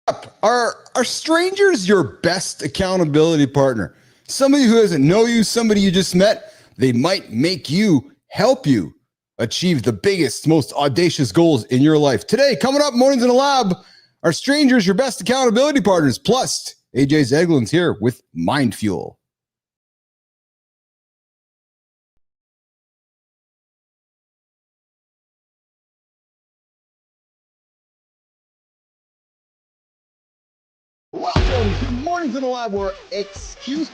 Are strangers your best accountability partner? Somebody who doesn't know you, somebody you just met, they might help you achieve the biggest, most audacious goals in your life. Today, coming up, Mornings in the Lab, are strangers your best accountability partners? Plus, AJ Zeiglin's here with Mind Fuel. Welcome to Mornings in the Lab, where excuses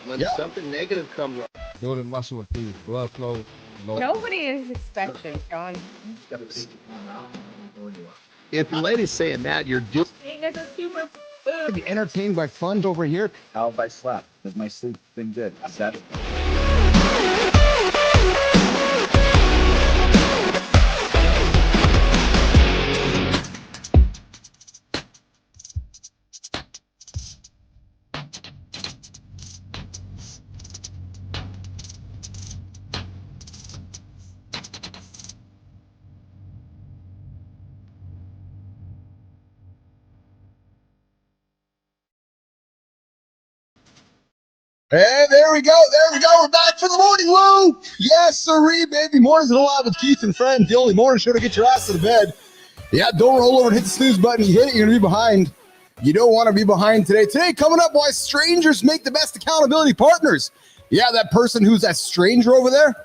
when something negative comes up. Building muscle with the blood flow. Nobody is expecting John. If the lady's saying that, you're doing It's a super be entertained by fun over here. How if I slept? As my sleep thing did. Is that Hey, there we go. We're back for the morning woo. Yes, sirree, baby. Mornings in the Lab with Keith and friends. The only morning show to get your ass to the bed. Yeah, don't roll over and hit the snooze button. You hit it, you're going to be behind. You don't want to be behind today. Today, coming up, why strangers make the best accountability partners. Yeah, that person who's that stranger over there,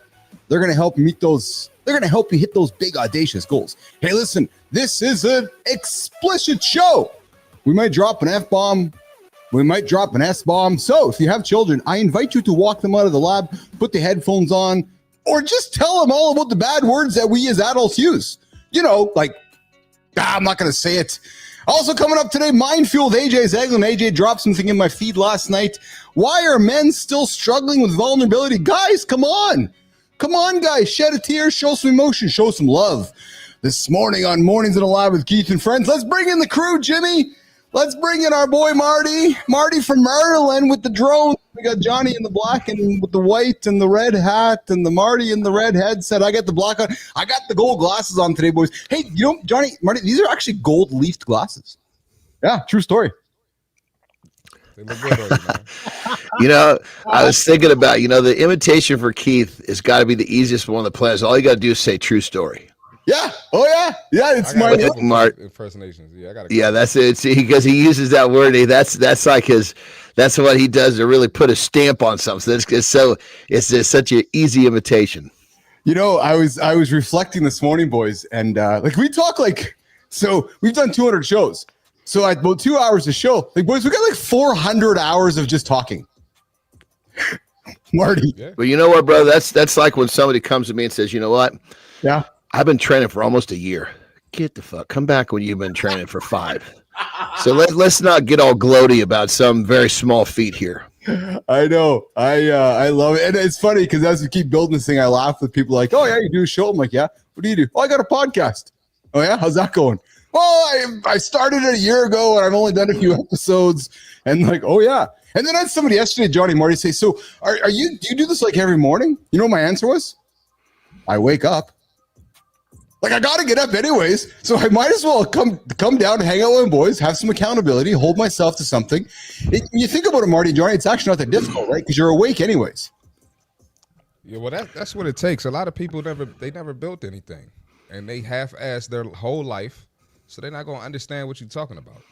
they're going to help meet those. They're going to help you hit those big, audacious goals. Hey, listen, this is an explicit show. We might drop an F-bomb. We might drop an S-bomb. So if you have children, I invite you to walk them out of the lab, put the headphones on, or just tell them all about the bad words that we as adults use. You know, like, I'm not going to say it. Also coming up today, Mind Fuel with AJ Zeiglin. AJ dropped something in my feed last night. Why are men still struggling with vulnerability? Guys, come on. Come on, guys. Shed a tear, show some emotion, show some love. This morning on Mornings in the Lab with Keith and friends, let's bring in the crew, Jimmy. Let's bring in our boy Marty. Marty from Maryland with the drone. We got Johnny in the black and with the white and the red hat, and the Marty in the red headset. I got the black on. I got the gold glasses on today, boys. Hey, you know, Johnny, Marty, these are actually gold leafed glasses. Yeah, true story. They look good on you, man. You know, I was thinking about, the imitation for Keith has got to be the easiest one on the planet. All you got to do is say true story. Yeah. Oh, yeah. Yeah, it's my Mark impersonations. Yeah, I got. Yeah, that's it. See, because he uses that word. That's like his. That's what he does to really put a stamp on something. It's just such an easy imitation. You know, I was reflecting this morning, boys, and we talk so we've done 200 shows. So at about 2 hours a show, boys, we got 400 hours of just talking. Marty. Yeah. Well, you know what, brother? That's like when somebody comes to me and says, you know what? Yeah. I've been training for almost a year. Get the fuck. Come back when you've been training for 5. So let's not get all gloaty about some very small feat here. I know. I love it. And it's funny because as we keep building this thing, I laugh with people like, oh, yeah, you do a show. I'm like, yeah. What do you do? Oh, I got a podcast. Oh, yeah? How's that going? Oh, I started it a year ago and I've only done a few episodes. And oh, yeah. And then I had somebody yesterday, Johnny Marty, say, so do you do this every morning? You know what my answer was? I wake up. I got to get up anyways, so I might as well come down, hang out with my boys, have some accountability, hold myself to something. When you think about it, Marty and Johnny, it's actually not that difficult, right? Because you're awake anyways. Yeah, well, that's what it takes. A lot of people never built anything, and they half-assed their whole life, so they're not going to understand what you're talking about,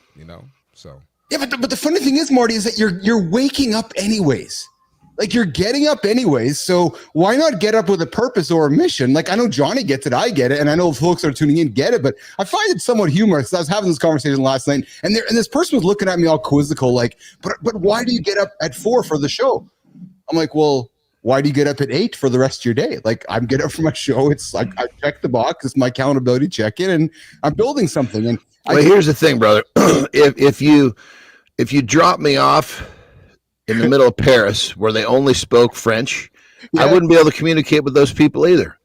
So yeah, but the funny thing is, Marty, is that you're waking up anyways. You're getting up anyways, so why not get up with a purpose or a mission? I know Johnny gets it, I get it, and I know folks that are tuning in get it, but I find it somewhat humorous. I was having this conversation last night, and this person was looking at me all quizzical, but why do you get up at 4 for the show? I'm like, well, why do you get up at 8 for the rest of your day? I'm getting up for my show. It's I check the box. It's my accountability check-in, and I'm building something. And here's the thing, brother. if you drop me off in the middle of Paris where they only spoke French, yeah, I wouldn't be able to communicate with those people either.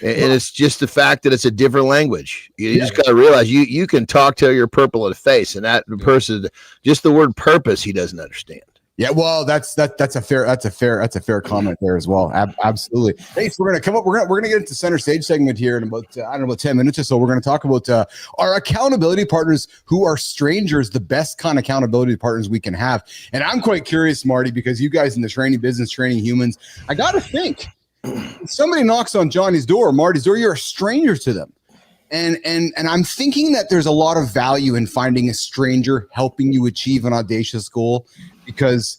And it's just the fact that it's a different language. You just got to realize you can talk till you're purple in the face, and that person, just the word purpose, he doesn't understand. Yeah, well, that's a fair comment there as well. Absolutely. Hey, so we're gonna come up. We're gonna get into center stage segment here in about I don't know, about 10 minutes or so. We're gonna talk about our accountability partners who are strangers, the best kind of accountability partners we can have. And I'm quite curious, Marty, because you guys in the training business, training humans, I gotta think. If somebody knocks on Johnny's door, Marty's door, you're a stranger to them. And I'm thinking that there's a lot of value in finding a stranger helping you achieve an audacious goal, because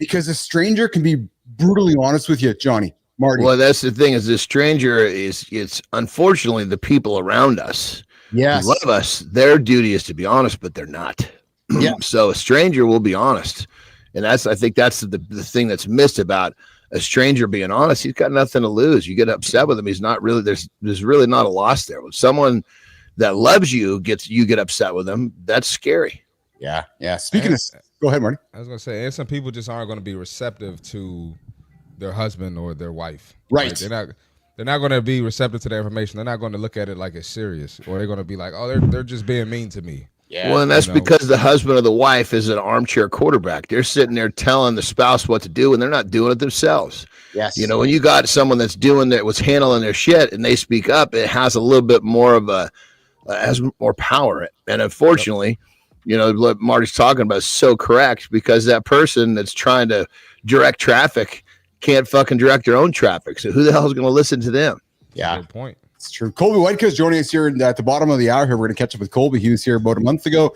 a stranger can be brutally honest with you, Johnny, Marty. Well, that's the thing, is the stranger it's unfortunately the people around us. Yes. A lot of us, their duty is to be honest, but they're not. Yeah. So a stranger will be honest. And I think that's the thing that's missed about a stranger being honest. He's got nothing to lose. You get upset with him, he's not really, there's really not a loss there. When someone that loves you get upset with them, that's scary. Yeah. Speaking of, go ahead, Marty. I was gonna say, and some people just aren't gonna be receptive to their husband or their wife. Right. Like, they're not gonna be receptive to the information. They're not gonna look at it like it's serious, or they're gonna be like, oh, they're just being mean to me. Yeah. Well, and that's because the husband or the wife is an armchair quarterback. They're sitting there telling the spouse what to do, and they're not doing it themselves. Yes. You know, when you got someone that's doing that, was handling their shit, and they speak up, it has a little bit more of has more power. And unfortunately, you know, what Marty's talking about is so correct, because that person that's trying to direct traffic can't fucking direct their own traffic. So who the hell is going to listen to them? Yeah. Good point. It's true. Colby Whetker is joining us here at the bottom of the hour here. We're going to catch up with Colby. He was here about a month ago.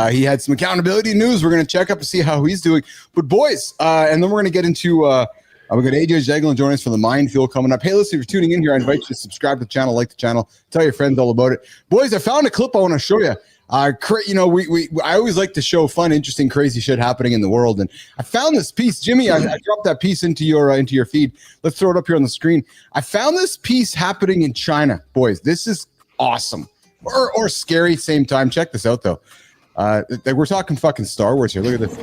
He had some accountability news. We're going to check up and see how he's doing. But boys, and then we're going to get into we got AJ Zeiglin joining us for the Minefield coming up. Hey, listen, if you're tuning in here, I invite you to subscribe to the channel, like the channel, tell your friends all about it. Boys, I found a clip I want to show you. You know, I always like to show fun, interesting, crazy shit happening in the world, and I found this piece. Jimmy, I dropped that piece into your feed. Let's throw it up here on the screen. I found this piece happening in China, boys. This is awesome, or scary, same time. Check this out, though. We're talking fucking Star Wars here. Look at this.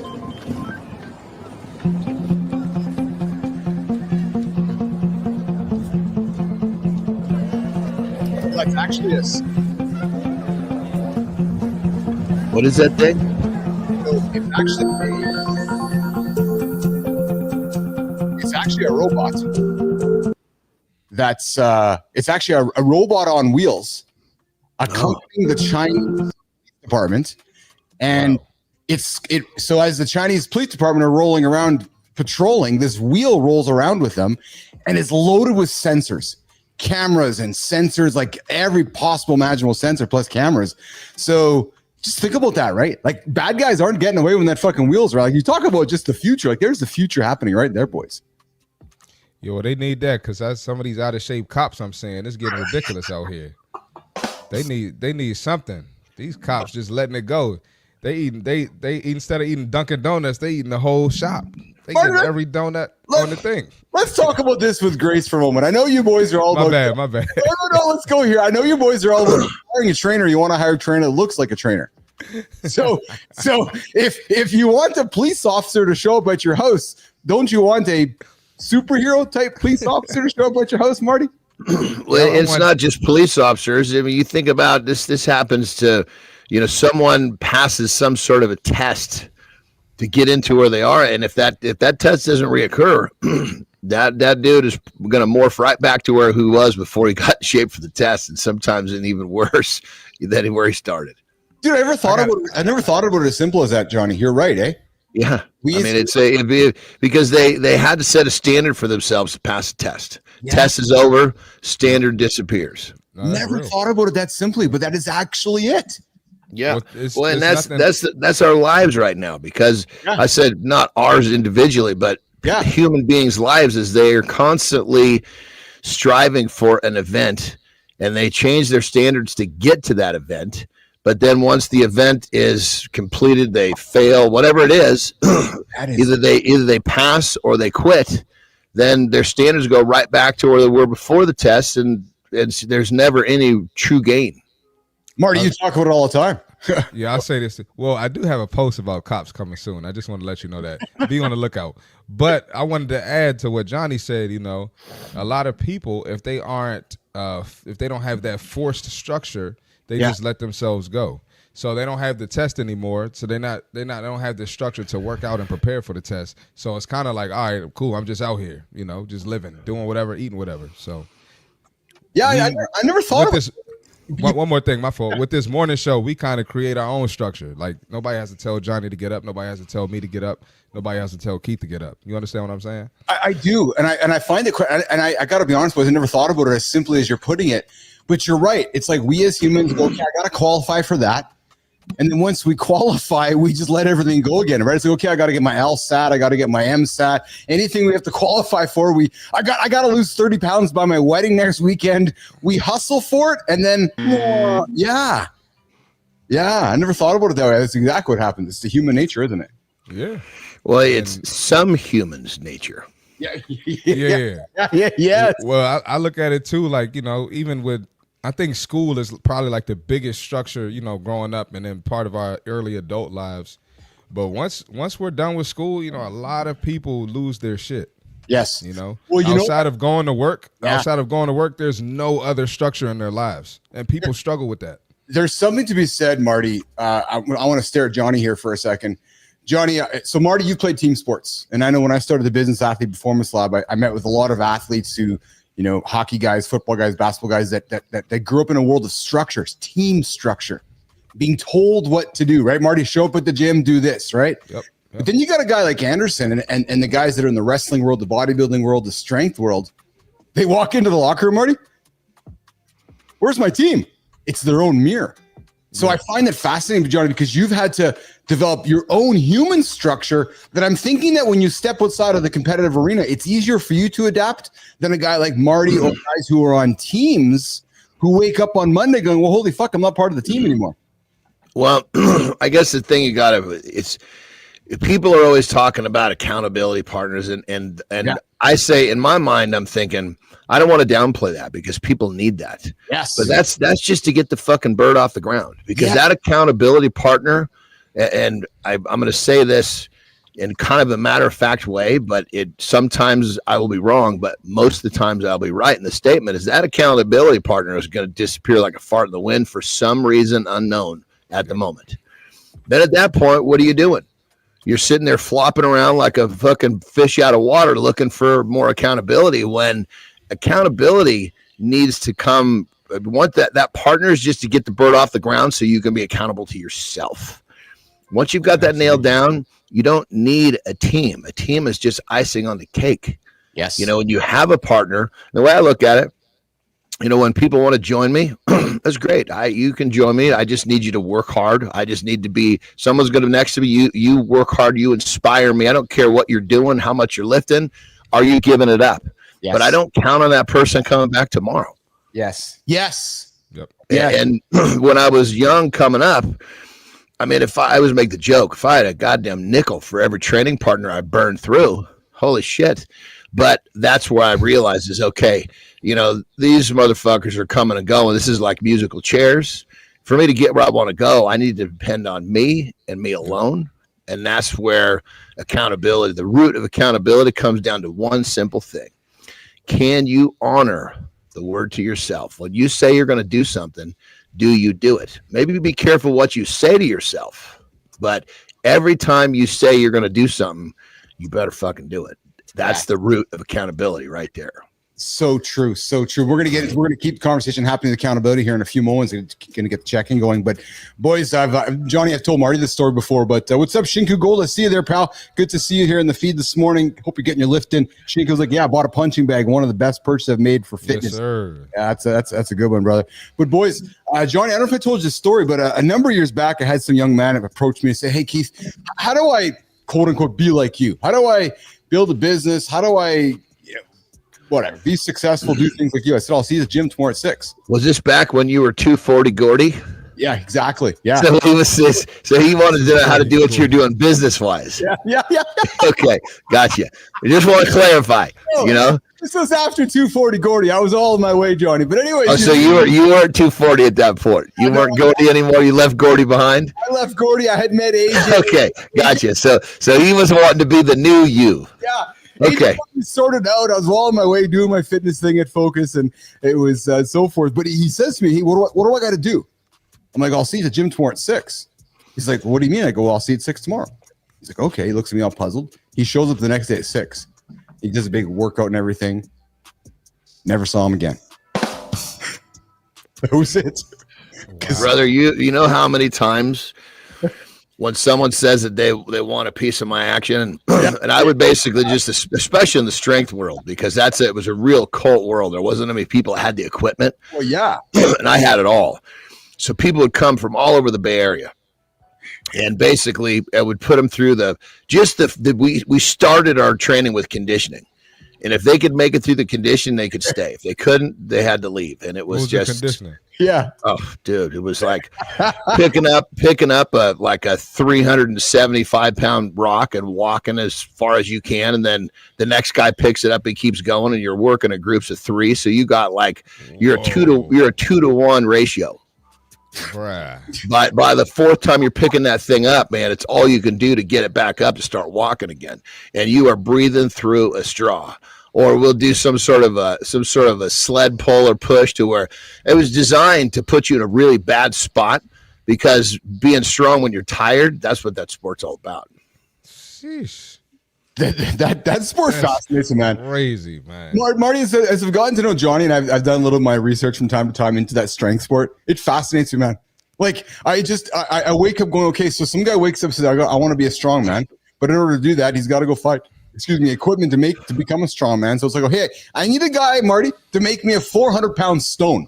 That's actually a. What is that thing? It's actually a robot. It's actually a robot on wheels accompanying the Chinese department, and so as the Chinese police department are rolling around patrolling, this wheel rolls around with them, and it's loaded with sensors. Cameras and sensors, like every possible imaginable sensor plus cameras. So just think about that, right? Like, bad guys aren't getting away when that fucking wheels are. Like, you talk about just the future. Like, there's the future happening right there, boys. Yo, they need that, because some of these out of shape cops I'm saying, it's getting ridiculous out here. They need something. These cops just letting it go. They instead of eating Dunkin' Donuts, they eating the whole shop. They get every donut on the thing. Let's talk about this with grace for a moment. I know you boys are all my bad. No, let's go here. I know you boys are all about hiring a trainer. You want to hire a trainer that looks like a trainer. So if you want a police officer to show up at your house, don't you want a superhero type police officer to show up at your house, Marty? Well, it's not just police officers. I mean, you think about this. This happens to, you know, someone passes some sort of a test to get into where they are, and if that test doesn't reoccur, that dude is going to morph right back to where he was before he got in shape for the test, and sometimes an even worse than where he started. Dude, I never thought about it as simple as that, Johnny. You're right, eh? Yeah, it'd be because they had to set a standard for themselves to pass a test. Yeah. Test is over, standard disappears. No, never thought about it that simply, but that is actually it. Yeah, and that's our lives right now, because I said not ours individually, but human beings' lives, as they are constantly striving for an event, and they change their standards to get to that event. But then once the event is completed, they fail, whatever it is, either they pass or they quit. Then their standards go right back to where they were before the test, and there's never any true gain. Marty, you talk about it all the time. Yeah, I'll say this. Well, I do have a post about cops coming soon. I just want to let you know that. Be on the lookout. But I wanted to add to what Johnny said. You know, a lot of people, if they don't have that forced structure, they just let themselves go. So they don't have the test anymore. So they don't have the structure to work out and prepare for the test. So it's kind of like, all right, cool. I'm just out here, just living, doing whatever, eating whatever. So yeah, I never thought of this. One more thing, my fault. With this morning show, we kind of create our own structure. Like nobody has to tell Johnny to get up. Nobody has to tell me to get up. Nobody has to tell Keith to get up. You understand what I'm saying? I do, and I find it, and I got to be honest with you, I never thought about it as simply as you're putting it. But you're right. It's like we as humans go, okay, I got to qualify for that. And then once we qualify, we just let everything go again, right? It's like, okay, I got to get my LSAT. I got to get my MSAT. Anything we have to qualify for, I got to lose 30 pounds by my wedding next weekend. We hustle for it. And then, yeah, I never thought about it that way. That's exactly what happens. It's the human nature, isn't it? Yeah. Well, it's some humans' nature. Yeah. Well, I look at it too, like, even with, I think school is probably like the biggest structure, growing up and then part of our early adult lives. But once we're done with school, a lot of people lose their shit. Yes. Well, outside of going to work, there's no other structure in their lives. And people struggle with that. There's something to be said, Marty. I want to stare at Johnny here for a second. Johnny, so Marty, you played team sports. And I know when I started the Business Athlete Performance Lab, I met with a lot of athletes who, hockey guys, football guys, basketball guys that grew up in a world of structures, team structure, being told what to do, right? Marty, show up at the gym, do this, right? Yep. But then you got a guy like Anderson and the guys that are in the wrestling world, the bodybuilding world, the strength world. They walk into the locker room, Marty. Where's my team? It's their own mirror. So I find that fascinating, Johnny, because you've had to develop your own human structure that I'm thinking that when you step outside of the competitive arena, it's easier for you to adapt than a guy like Marty or guys who are on teams who wake up on Monday going, well, holy fuck, I'm not part of the team anymore. Well, I guess the thing it's people are always talking about accountability partners and I say in my mind, I'm thinking, I don't want to downplay that because people need that. Yes. But that's just to get the fucking bird off the ground because that accountability partner, and I'm going to say this in kind of a matter of fact way, but sometimes I will be wrong, but most of the times I'll be right in the statement is that accountability partner is going to disappear like a fart in the wind for some reason unknown at the moment. Then at that point, what are you doing? You're sitting there flopping around like a fucking fish out of water looking for more accountability when accountability needs to come. I want that partner is just to get the bird off the ground so you can be accountable to yourself. Once you've got that nailed down, you don't need a team. A team is just icing on the cake. Yes. When you have a partner, the way I look at it, when people want to join me, that's great. You can join me. I just need you to work hard. I just need to be someone's going to be next to me. You work hard. You inspire me. I don't care what you're doing, how much you're lifting. Are you giving it up? Yes. But I don't count on that person coming back tomorrow. Yes. Yep. And when I was young coming up, I mean, if I was make the joke, if I had a goddamn nickel for every training partner I burned through, holy shit. But that's where I realized is, okay, these motherfuckers are coming and going. This is like musical chairs. For me to get where I want to go, I need to depend on me and me alone. And that's where accountability, the root of accountability comes down to one simple thing. Can you honor the word to yourself? When you say you're going to do something, do you do it? Maybe be careful what you say to yourself, but every time you say you're going to do something, you better fucking do it. That's the root of accountability right there. So true. So true. We're going to keep the conversation happening, accountability here in a few moments. We're going to get the check-in going. But boys, Johnny, I've told Marty this story before, but what's up, Shinku Gold? I see you there, pal. Good to see you here in the feed this morning. Hope you're getting your lift in. Shinku's like, yeah, I bought a punching bag. One of the best purchases I've made for fitness. Yes, sir. Yeah, that's a good one, brother. But boys, Johnny, I don't know if I told you this story, but a number of years back, I had some young man approach me and say, hey, Keith, how do I, quote unquote, be like you? How do I build a business? How do I, whatever, be successful, do things like you? I said, I'll see you at the gym tomorrow at 6. Was this back when you were 240 Gordy? Yeah, exactly. Yeah. So he wanted to know how to do what you're doing business wise. Yeah. Okay, gotcha. I just want to clarify. This was after 240 Gordy. I was all in my way, Johnny. But anyway. Oh, so you weren't 240 at that point. You weren't Gordy anymore. You left Gordy behind. I left Gordy. I had met AJ. Okay, gotcha. So he was wanting to be the new you. Yeah. Okay. Sorted out. I was well on my way doing my fitness thing at Focus, and it was so forth. But he says to me, "What do I got to do?" I'm like, I'll see you at the gym tomorrow at 6. He's like, what do you mean? I go, well, I'll see you at 6 tomorrow. He's like, okay. He looks at me all puzzled. He shows up the next day at 6. He does a big workout and everything. Never saw him again. That was it. Brother, you know how many times when someone says that they want a piece of my action, and I would basically just, especially in the strength world, because it was a real cult world. There wasn't many people that had the equipment. Well, yeah. And I had it all. So people would come from all over the Bay Area. And basically, I would put them through we started our training with conditioning. And if they could make it through the condition, they could stay. If they couldn't, they had to leave. And it was just conditioning. Yeah. Oh, dude, it was like picking up like a 375-pound rock and walking as far as you can, and then the next guy picks it up and keeps going, and you're working in groups of 3. So you got like you're a 2-to-1 ratio. Bruh. By the 4th time you're picking that thing up, man, it's all you can do to get it back up to start walking again, and you are breathing through a straw. Or we'll do some sort of a sled pull or push to where it was designed to put you in a really bad spot, because being strong when you're tired, that's what that sport's all about. Sheesh. That sport fascinates me, man. Crazy, man. Marty, as I've gotten to know Johnny, and I've done a little of my research from time to time into that strength sport, it fascinates me, man. Like, I wake up going, okay, so some guy wakes up and says, I want to be a strong man, but in order to do that, he's got to go fight. Equipment to become a strong man. So it's like, oh, hey, I need a guy, Marty, to make me a 400-pound stone.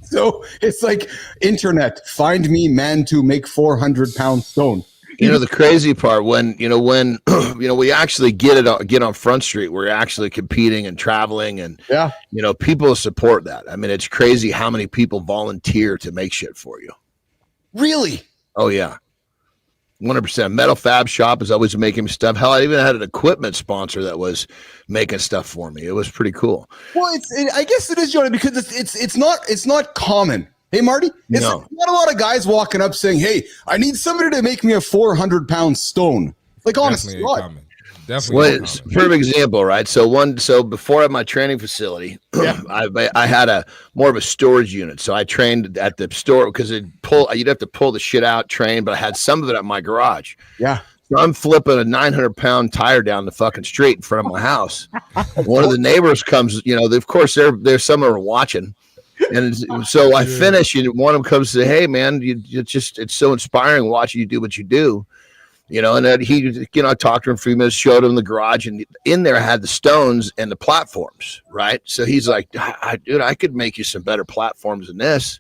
So it's like, internet, find me man to make 400-pound stone. You know, the crazy part, when we actually get on Front Street, we're actually competing and traveling, and people support that. I mean, it's crazy how many people volunteer to make shit for you. Really? Oh yeah. 100%. Metal Fab Shop is always making stuff. Hell, I even had an equipment sponsor that was making stuff for me. It was pretty cool. Well, I guess it is, Johnny, because it's not common. Hey, Marty, not a lot of guys walking up saying, "Hey, I need somebody to make me a 400-pound stone." Like, honestly, definitely. Well, it's a perfect example, right? So before at my training facility, I had more of a storage unit. So I trained at the store because you'd have to pull the shit out, train, but I had some of it at my garage. Yeah. So I'm flipping a 900-pound tire down the fucking street in front of my house. One of the neighbors comes, of course there's some are watching. And so I finish, and one of them comes and say, "Hey, man, it's so inspiring watching you do what you do." And then I talked to him for a few minutes, showed him the garage, and in there I had the stones and the platforms, right? So he's like, dude, I could make you some better platforms than this.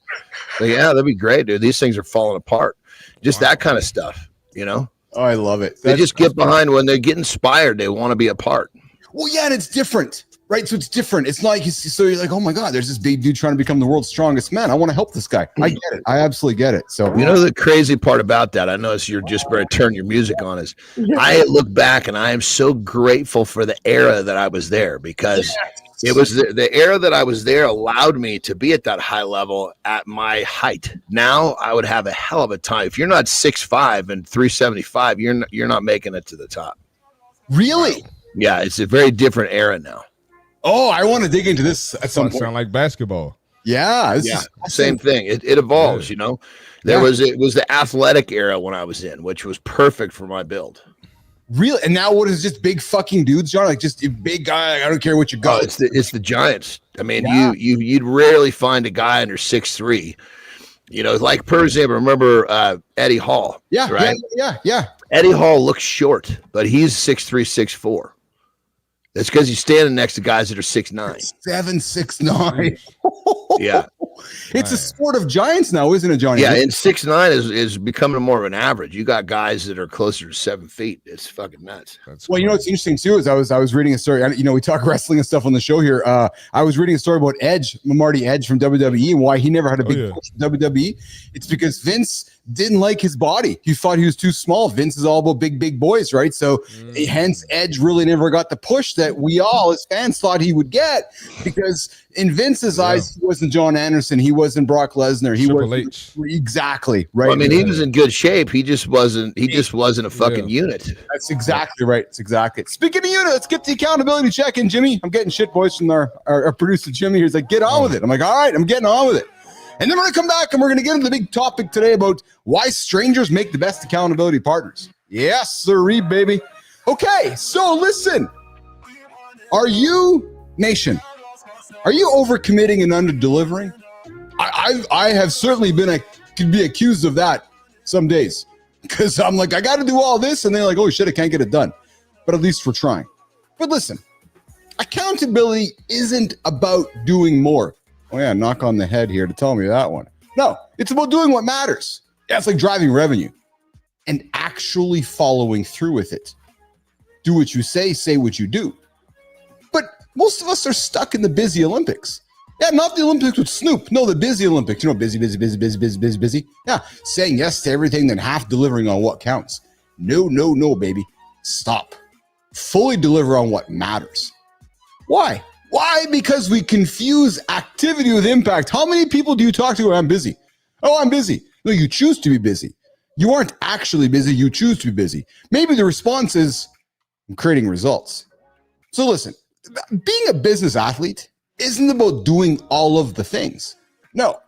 Like, yeah, that'd be great, dude. These things are falling apart. Just that kind of stuff, Oh, I love it. They just get behind when they get inspired. They want to be a part. Well, yeah, and it's different. Right, so it's different. It's like, so you're like, oh my God, there's this big dude trying to become the world's strongest man. I want to help this guy. I get it. I absolutely get it. So the crazy part about that, I know you're just going to turn your music on, is I look back and I am so grateful for the era that I was there, because it was the era that I was there allowed me to be at that high level at my height. Now I would have a hell of a time. If you're not 6'5" and 375, you're not making it to the top. Really? Yeah, it's a very different era now. Oh, I want to dig into this at some point. Sound like basketball. Yeah, same thing. It evolves, It was the athletic era when I was in, which was perfect for my build. Really? And now what is just big fucking dudes, John? Like just a big guy. I don't care what you got. Oh, it's the giants. I mean, you'd rarely find a guy under 6'3". Like, for example, remember Eddie Hall? Yeah, right? Yeah. Eddie Hall looks short, but he's 6'3", 6'4". That's because he's standing next to guys that are 6'9". 7, 6'9". Yeah. It's a sport of giants now, isn't it, Johnny? Yeah, and 6'9" is becoming more of an average. You got guys that are closer to 7 feet. It's fucking nuts. Well, what's interesting too is I was reading a story. We talk wrestling and stuff on the show here. I was reading a story about Marty Edge from WWE, and why he never had a big push in WWE. It's because Vince didn't like his body. He thought he was too small. Vince is all about big boys, right? So hence Edge really never got the push that we all as fans thought he would get, because in Vince's eyes, he wasn't John Anderson. He wasn't Brock Lesnar. He Triple wasn't H. Exactly right. Well, I mean, he was in good shape. He just wasn't. He just wasn't a fucking unit. That's exactly right. It's exactly. Speaking of unit, let's get the accountability check in, Jimmy. I'm getting shit voice from our producer Jimmy. He's like, get on with it. I'm like, all right, I'm getting on with it. And then we're going to come back and we're going to get into the big topic today about why strangers make the best accountability partners. Yes, sirree, baby. Okay, so listen. Are you, nation, are you overcommitting and under-delivering? I have certainly could be accused of that some days. Because I'm like, I got to do all this. And they're like, oh, shit, I can't get it done. But at least we're trying. But listen, accountability isn't about doing more. Oh, yeah, knock on the head here to tell me that one. No, it's about doing what matters. Yeah, it's like driving revenue and actually following through with it. Do what you say what you do. But most of us are stuck in the busy Olympics. Yeah, not the Olympics with Snoop. No, the busy Olympics. You know, busy. Yeah, saying yes to everything, then half delivering on what counts. No, baby. Stop. Fully deliver on what matters. Why? Why? Because we confuse activity with impact. How many people do you talk to? I'm busy. Oh, I'm busy. No, you choose to be busy. You aren't actually busy. You choose to be busy. Maybe the response is, I'm creating results. So listen, being a business athlete isn't about doing all of the things. No,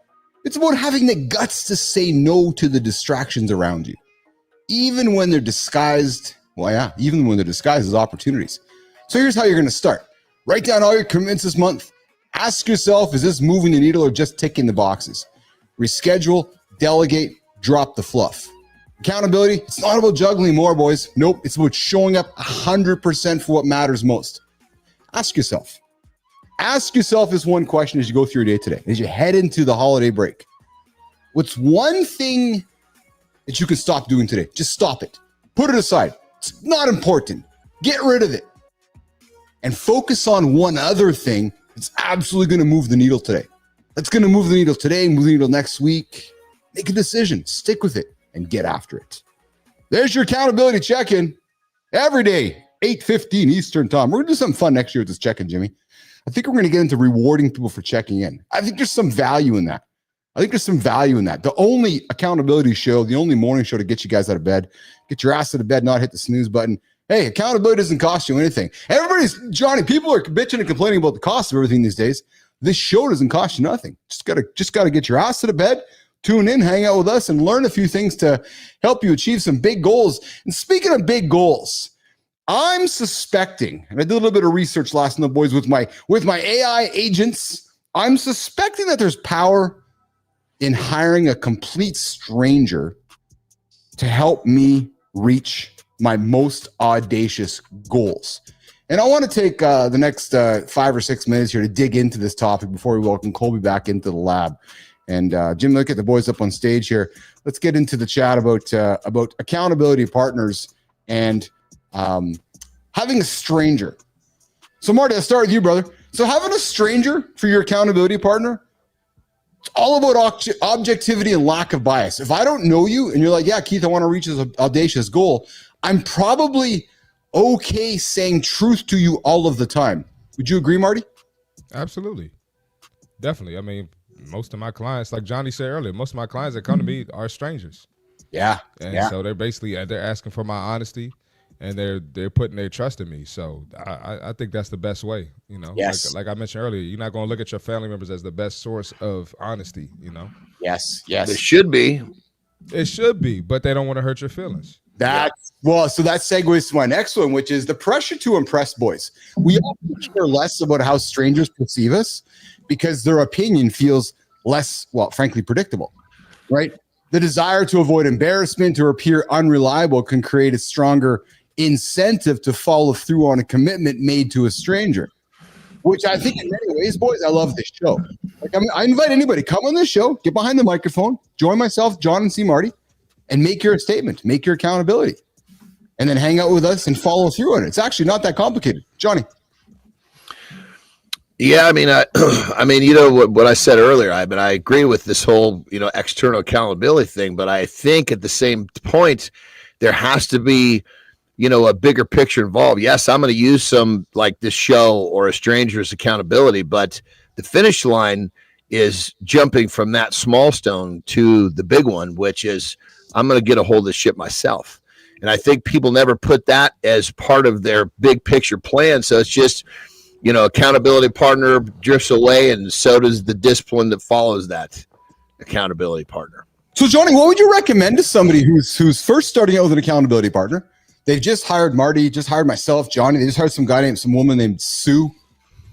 it's about having the guts to say no to the distractions around you, even when they're disguised. Well, yeah, even when they're disguised as opportunities. So here's how you're going to start. Write down all your commitments this month. Ask yourself, is this moving the needle or just ticking the boxes? Reschedule, delegate, drop the fluff. Accountability, it's not about juggling more, boys. Nope, it's about showing up 100% for what matters most. Ask yourself this one question as you go through your day today, as you head into the holiday break. What's one thing that you can stop doing today? Just stop it. Put it aside. It's not important. Get rid of it. And focus on one other thing that's absolutely going to move the needle today. That's going to move the needle today, move the needle next week. Make a decision. Stick with it and get after it. There's your accountability check-in. Every day, 8:15 Eastern time. We're going to do something fun next year with this check-in, Jimmy. I think we're going to get into rewarding people for checking in. I think there's some value in that. The only accountability show, the only morning show to get you guys out of bed, get your ass out of bed, not hit the snooze button. Hey, accountability doesn't cost you anything. Johnny, people are bitching and complaining about the cost of everything these days. This show doesn't cost you nothing. Just gotta get your ass out of bed, tune in, hang out with us, and learn a few things to help you achieve some big goals. And speaking of big goals, I'm suspecting, and I did a little bit of research last night, boys, with my AI agents. I'm suspecting that there's power in hiring a complete stranger to help me reach my most audacious goals. And I want to take the next 5 or 6 minutes here to dig into this topic before we welcome Colby back into the lab. And Jim, look at the boys up on stage here. Let's get into the chat about accountability partners and having a stranger. So Marty, I'll start with you, brother. So having a stranger for your accountability partner, it's all about objectivity and lack of bias. If I don't know you and you're like, yeah, Keith, I want to reach this audacious goal, I'm probably okay saying truth to you all of the time. Would you agree, Marty? Absolutely. Definitely. I mean, most of my clients, like Johnny said earlier, most of my clients that come to me are strangers. Yeah. And so they're basically, they're asking for my honesty, and they're putting their trust in me. So I think that's the best way, you know. Yes. Like I mentioned earlier, you're not going to look at your family members as the best source of honesty, you know. Yes. It should be. It should be, but they don't want to hurt your feelings. So that segues to my next one, which is the pressure to impress, boys. We often care less about how strangers perceive us because their opinion feels less, well, frankly, predictable, right? The desire to avoid embarrassment or appear unreliable can create a stronger incentive to follow through on a commitment made to a stranger, which I think in many ways, boys, I love this show. Like, I invite anybody, come on this show, get behind the microphone, join myself, John, and C. Marty, and make your statement, make your accountability, and then hang out with us and follow through on it. It's actually not that complicated. Johnny. Yeah, I mean, you know what I said earlier. I agree with this whole, external accountability thing, but I think at the same point, there has to be, a bigger picture involved. Yes, I'm going to use some like this show or a stranger's accountability, but the finish line is jumping from that small stone to the big one, which is I'm going to get a hold of this shit myself. And I think people never put that as part of their big picture plan. So it's just, accountability partner drifts away, and so does the discipline that follows that. accountability partner. So, Johnny, what would you recommend to somebody who's first starting out with an accountability partner? They've just hired Marty, just hired myself, Johnny. They just hired some woman named Sue,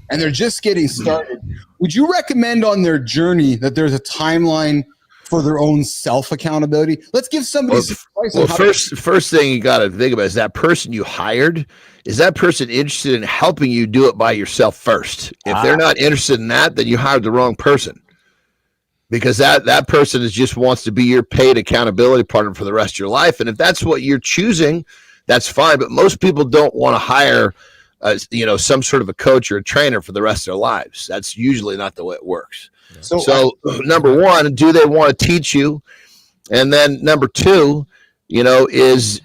and they're just getting started. Would you recommend on their journey that there's a timeline for their own self-accountability? Let's give somebody some advice. Well, first thing you got to think about is that person you hired, is that person interested in helping you do it by yourself first? If they're not interested in that, then you hired the wrong person. Because that person just wants to be your paid accountability partner for the rest of your life. And if that's what you're choosing, that's fine. But most people don't want to hire, some sort of a coach or a trainer for the rest of their lives. That's usually not the way it works. So number one, do they want to teach you? And then number two, is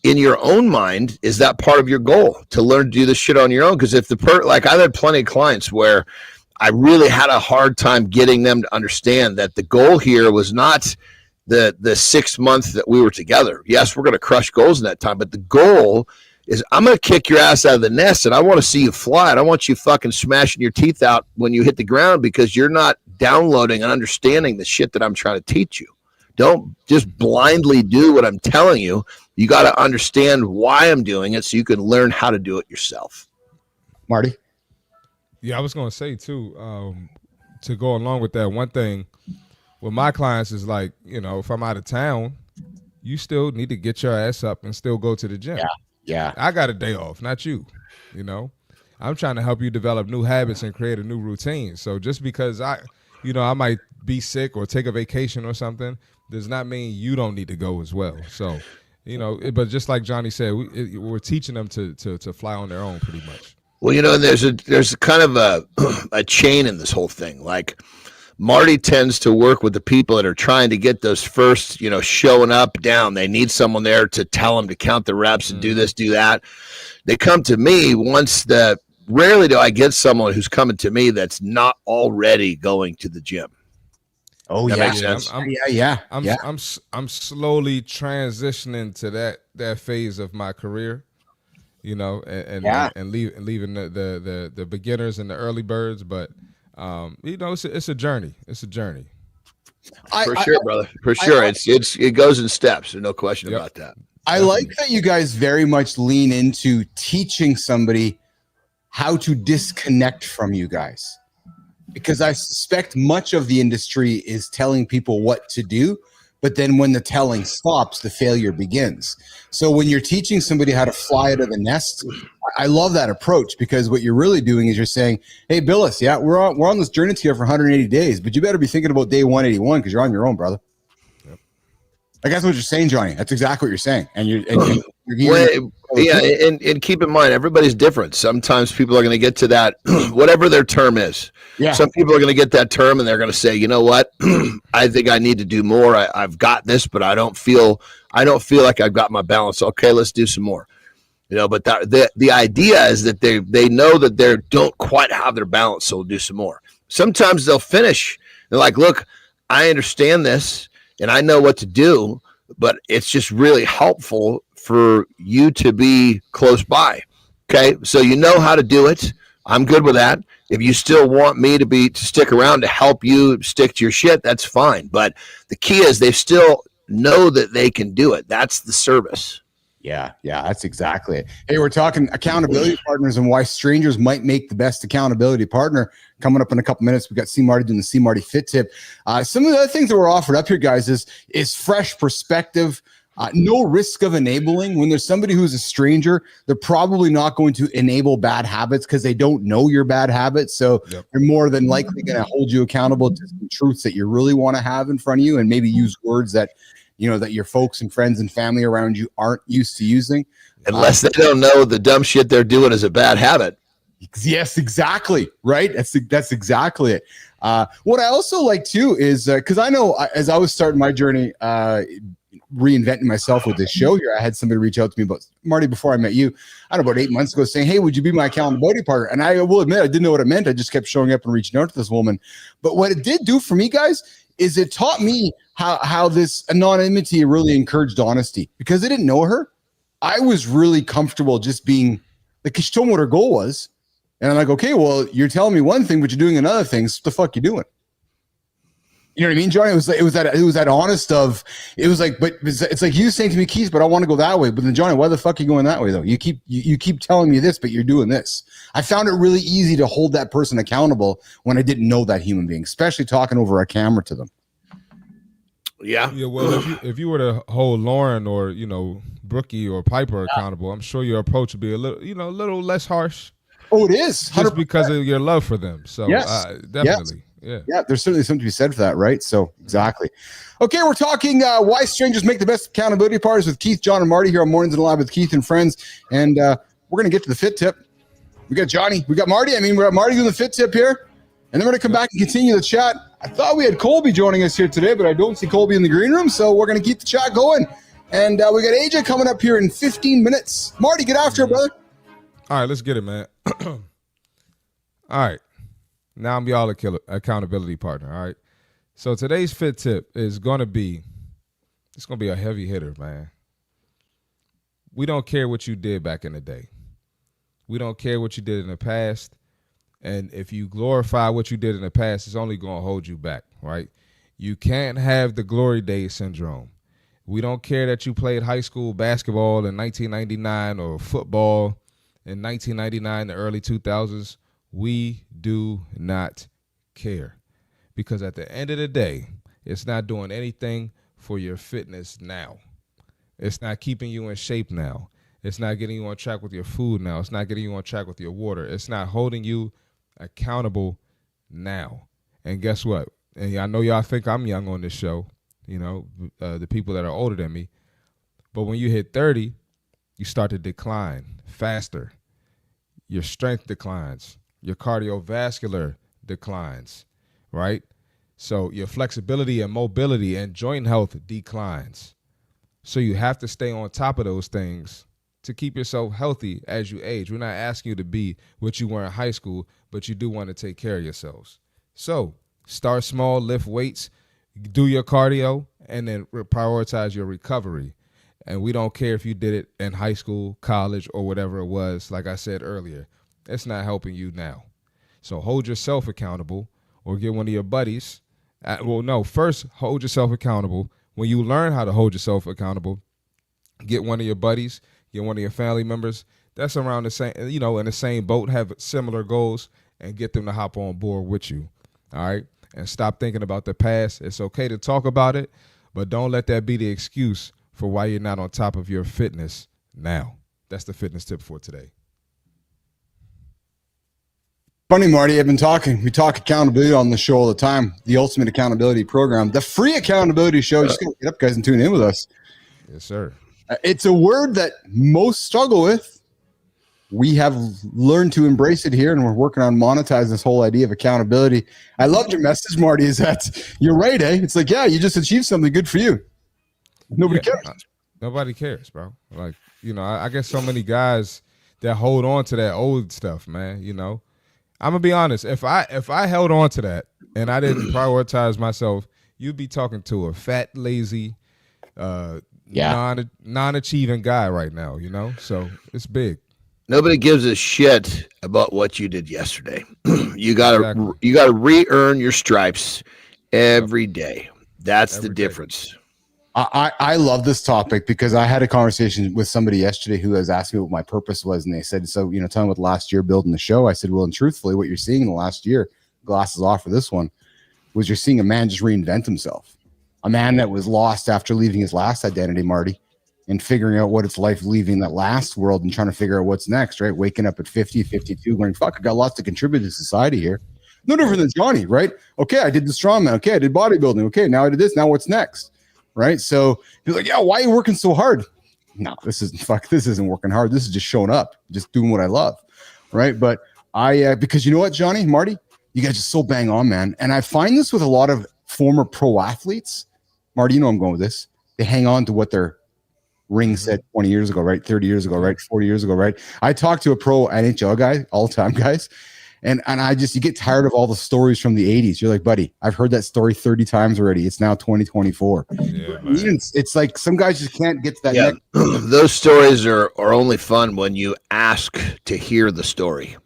in your own mind, is that part of your goal to learn to do this shit on your own? Because if like I've had plenty of clients where I really had a hard time getting them to understand that the goal here was not the 6 months that we were together. Yes, we're going to crush goals in that time, but the goal is I'm going to kick your ass out of the nest, and I want to see you fly, and I want you fucking smashing your teeth out when you hit the ground because you're not downloading and understanding the shit that I'm trying to teach you. Don't just blindly do what I'm telling you. You got to understand why I'm doing it so you can learn how to do it yourself. Marty? Yeah, I was going to say, too, to go along with that, one thing with my clients is like, if I'm out of town, you still need to get your ass up and still go to the gym. Yeah. I got a day off, not you. I'm trying to help you develop new habits and create a new routine. So just because I might be sick or take a vacation or something does not mean you don't need to go as well. So, but just like Johnny said, we're teaching them to fly on their own pretty much. Well, there's kind of a chain in this whole thing. Like Marty tends to work with the people that are trying to get those first, showing up down. They need someone there to tell them to count the reps and do this, do that. They come to me rarely do I get someone who's coming to me that's not already going to the gym. Oh, that yeah. makes sense. I'm slowly transitioning to that phase of my career. And leaving the beginners and the early birds, but it's a journey. It's a journey. For sure, brother. For sure, it goes in steps. There's no question about that. I like that you guys very much lean into teaching somebody how to disconnect from you guys, because I suspect much of the industry is telling people what to do. But then when the telling stops, the failure begins. So when you're teaching somebody how to fly out of the nest, I love that approach, because what you're really doing is you're saying, hey, Bilous, we're on this journey together for 180 days, but you better be thinking about day 181 because you're on your own, brother. Yep. I guess what you're saying, Johnny. That's exactly what you're saying. And you're and keep in mind, everybody's different. Sometimes people are going to get to that, whatever their term is. Yeah. Some people are going to get that term and they're going to say, you know what, I think I need to do more. I've got this, but I don't feel like I've got my balance. Okay, let's do some more. But the idea is that they know that they don't quite have their balance, so we'll do some more. Sometimes they'll finish. They're like, look, I understand this and I know what to do, but it's just really helpful for you to be close by. Okay, so you know how to do it. I'm good with that. If you still want me to stick around to help you stick to your shit, that's fine. But the key is they still know that they can do it. That's the service. Yeah, that's exactly it. Hey, we're talking accountability partners and why strangers might make the best accountability partner. Coming up in a couple minutes, we've got C. Marty doing the C. Marty Fit Tip. Some of the other things that were offered up here, guys, is fresh perspective. No risk of enabling. When there's somebody who's a stranger, they're probably not going to enable bad habits because they don't know your bad habits. So they're more than likely going to hold you accountable to some truths that you really want to have in front of you, and maybe use words that that your folks and friends and family around you aren't used to using. Unless they don't know the dumb shit they're doing is a bad habit. Yes, exactly. Right. That's exactly it. What I also like too is because I know as I was starting my journey, reinventing myself with this show here, I had somebody reach out to me about Marty before I met you. I don't know, about 8 months ago, saying, "Hey, would you be my accountability partner?" And I will admit, I didn't know what it meant. I just kept showing up and reaching out to this woman. But what it did do for me, guys, is it taught me how this anonymity really encouraged honesty, because I didn't know her. I was really comfortable just being like, she told me what her goal was. And I'm like, okay, well, you're telling me one thing, but you're doing another thing. So what the fuck you doing? You know what I mean, Johnny? It was that honest of, it was like, but it's like you saying to me, Keith, but I want to go that way. But then Johnny, why the fuck are you going that way though? You keep telling me this, but you're doing this. I found it really easy to hold that person accountable when I didn't know that human being, especially talking over a camera to them. Yeah. Yeah. Well, if you were to hold Lauren or, you know, Brookie or Piper accountable, I'm sure your approach would be a little less harsh. Oh, it is 100%. Just because of your love for them. So yes. Definitely. Yes. Yeah, there's certainly something to be said for that, right? So exactly. Okay, we're talking why strangers make the best accountability partners with Keith, John, and Marty here on Mornings and Live with Keith and Friends. And we're gonna get to the fit tip. We got Johnny, we got Marty. We got Marty doing the fit tip here, and then we're gonna come back and continue the chat. I thought we had Colby joining us here today, but I don't see Colby in the green room, so we're gonna keep the chat going. And we got AJ coming up here in 15 minutes. Marty, get after it, brother. All right, let's get it, man. All right. Now I'm y'all accountability partner, all right? So today's fit tip is going to be a heavy hitter, man. We don't care what you did back in the day. We don't care what you did in the past. And if you glorify what you did in the past, it's only going to hold you back, right? You can't have the glory days syndrome. We don't care that you played high school basketball in 1999 or football in 1999, the early 2000s. We do not care, because at the end of the day, it's not doing anything for your fitness now. It's not keeping you in shape now. It's not getting you on track with your food now. It's not getting you on track with your water. It's not holding you accountable now. And guess what? And I know y'all think I'm young on this show, you know, the people that are older than me. But when you hit 30, you start to decline faster. Your strength declines. Your cardiovascular declines, right? So your flexibility and mobility and joint health declines. So you have to stay on top of those things to keep yourself healthy as you age. We're not asking you to be what you were in high school, but you do want to take care of yourselves. So start small, lift weights, do your cardio, and then prioritize your recovery. And we don't care if you did it in high school, college, or whatever it was. Like I said earlier, it's not helping you now. So hold yourself accountable, or get one of your buddies. First hold yourself accountable. When you learn how to hold yourself accountable, get one of your buddies, get one of your family members that's around the same, in the same boat, have similar goals, and get them to hop on board with you. All right? And stop thinking about the past. It's okay to talk about it, but don't let that be the excuse for why you're not on top of your fitness now. That's the fitness tip for today. Funny, Marty, we talk accountability on the show all the time. The ultimate accountability program, the free accountability show. Just get up, guys, and tune in with us. Yes, sir. It's a word that most struggle with. We have learned to embrace it here, and we're working on monetizing this whole idea of accountability. I loved your message, Marty, is that you're right, eh? It's like, yeah, you just achieved something good for you. Nobody cares. Nobody cares, bro. Like, I get so many guys that hold on to that old stuff, man, I'm gonna be honest. If I held on to that and I didn't prioritize myself, you'd be talking to a fat, lazy, non-achieving guy right now. So it's big. Nobody gives a shit about what you did yesterday. You gotta re-earn your stripes every day. That's the difference. I love this topic because I had a conversation with somebody yesterday who was asking me what my purpose was. And they said, so, tell me what last year building the show. I said, well, and truthfully, what you're seeing in the last year, glasses off for this one, was you're seeing a man just reinvent himself. A man that was lost after leaving his last identity, Marty, and figuring out what it's like leaving that last world and trying to figure out what's next, right? Waking up at 50, 52, going, fuck, I got lots to contribute to society here. No different than Johnny, right? Okay, I did the strongman. Okay, I did bodybuilding. Okay, now I did this. Now what's next? Right. So you're like, yeah, why are you working so hard? No, this isn't working hard. This is just showing up, just doing what I love. Right. But because you know what, Johnny, Marty, you guys are so bang on, man. And I find this with a lot of former pro athletes. Marty, I'm going with this. They hang on to what their ring said 20 years ago, right? 30 years ago, right? 40 years ago, right? I talked to a pro NHL guy, all-time guys. And you get tired of all the stories from the 80s. You're like, buddy, I've heard that story 30 times already. It's now 2024. Yeah, it's like some guys just can't get to that. Yeah, those stories are only fun when you ask to hear the story.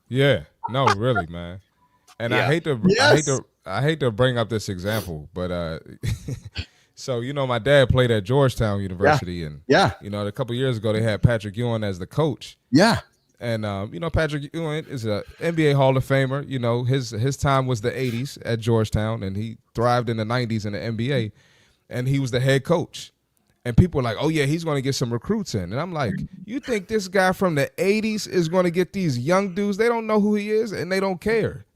Yeah, no, really, man. And I hate to I hate to bring up this example, but so my dad played at Georgetown University, and a couple years ago they had Patrick Ewing as the coach. Yeah. And Patrick Ewing is a NBA Hall of Famer. His time was the 80s at Georgetown, and he thrived in the 90s in the NBA, and he was the head coach. And people were like, oh, yeah, he's going to get some recruits in. And I'm like, you think this guy from the 80s is going to get these young dudes? They don't know who he is, and they don't care,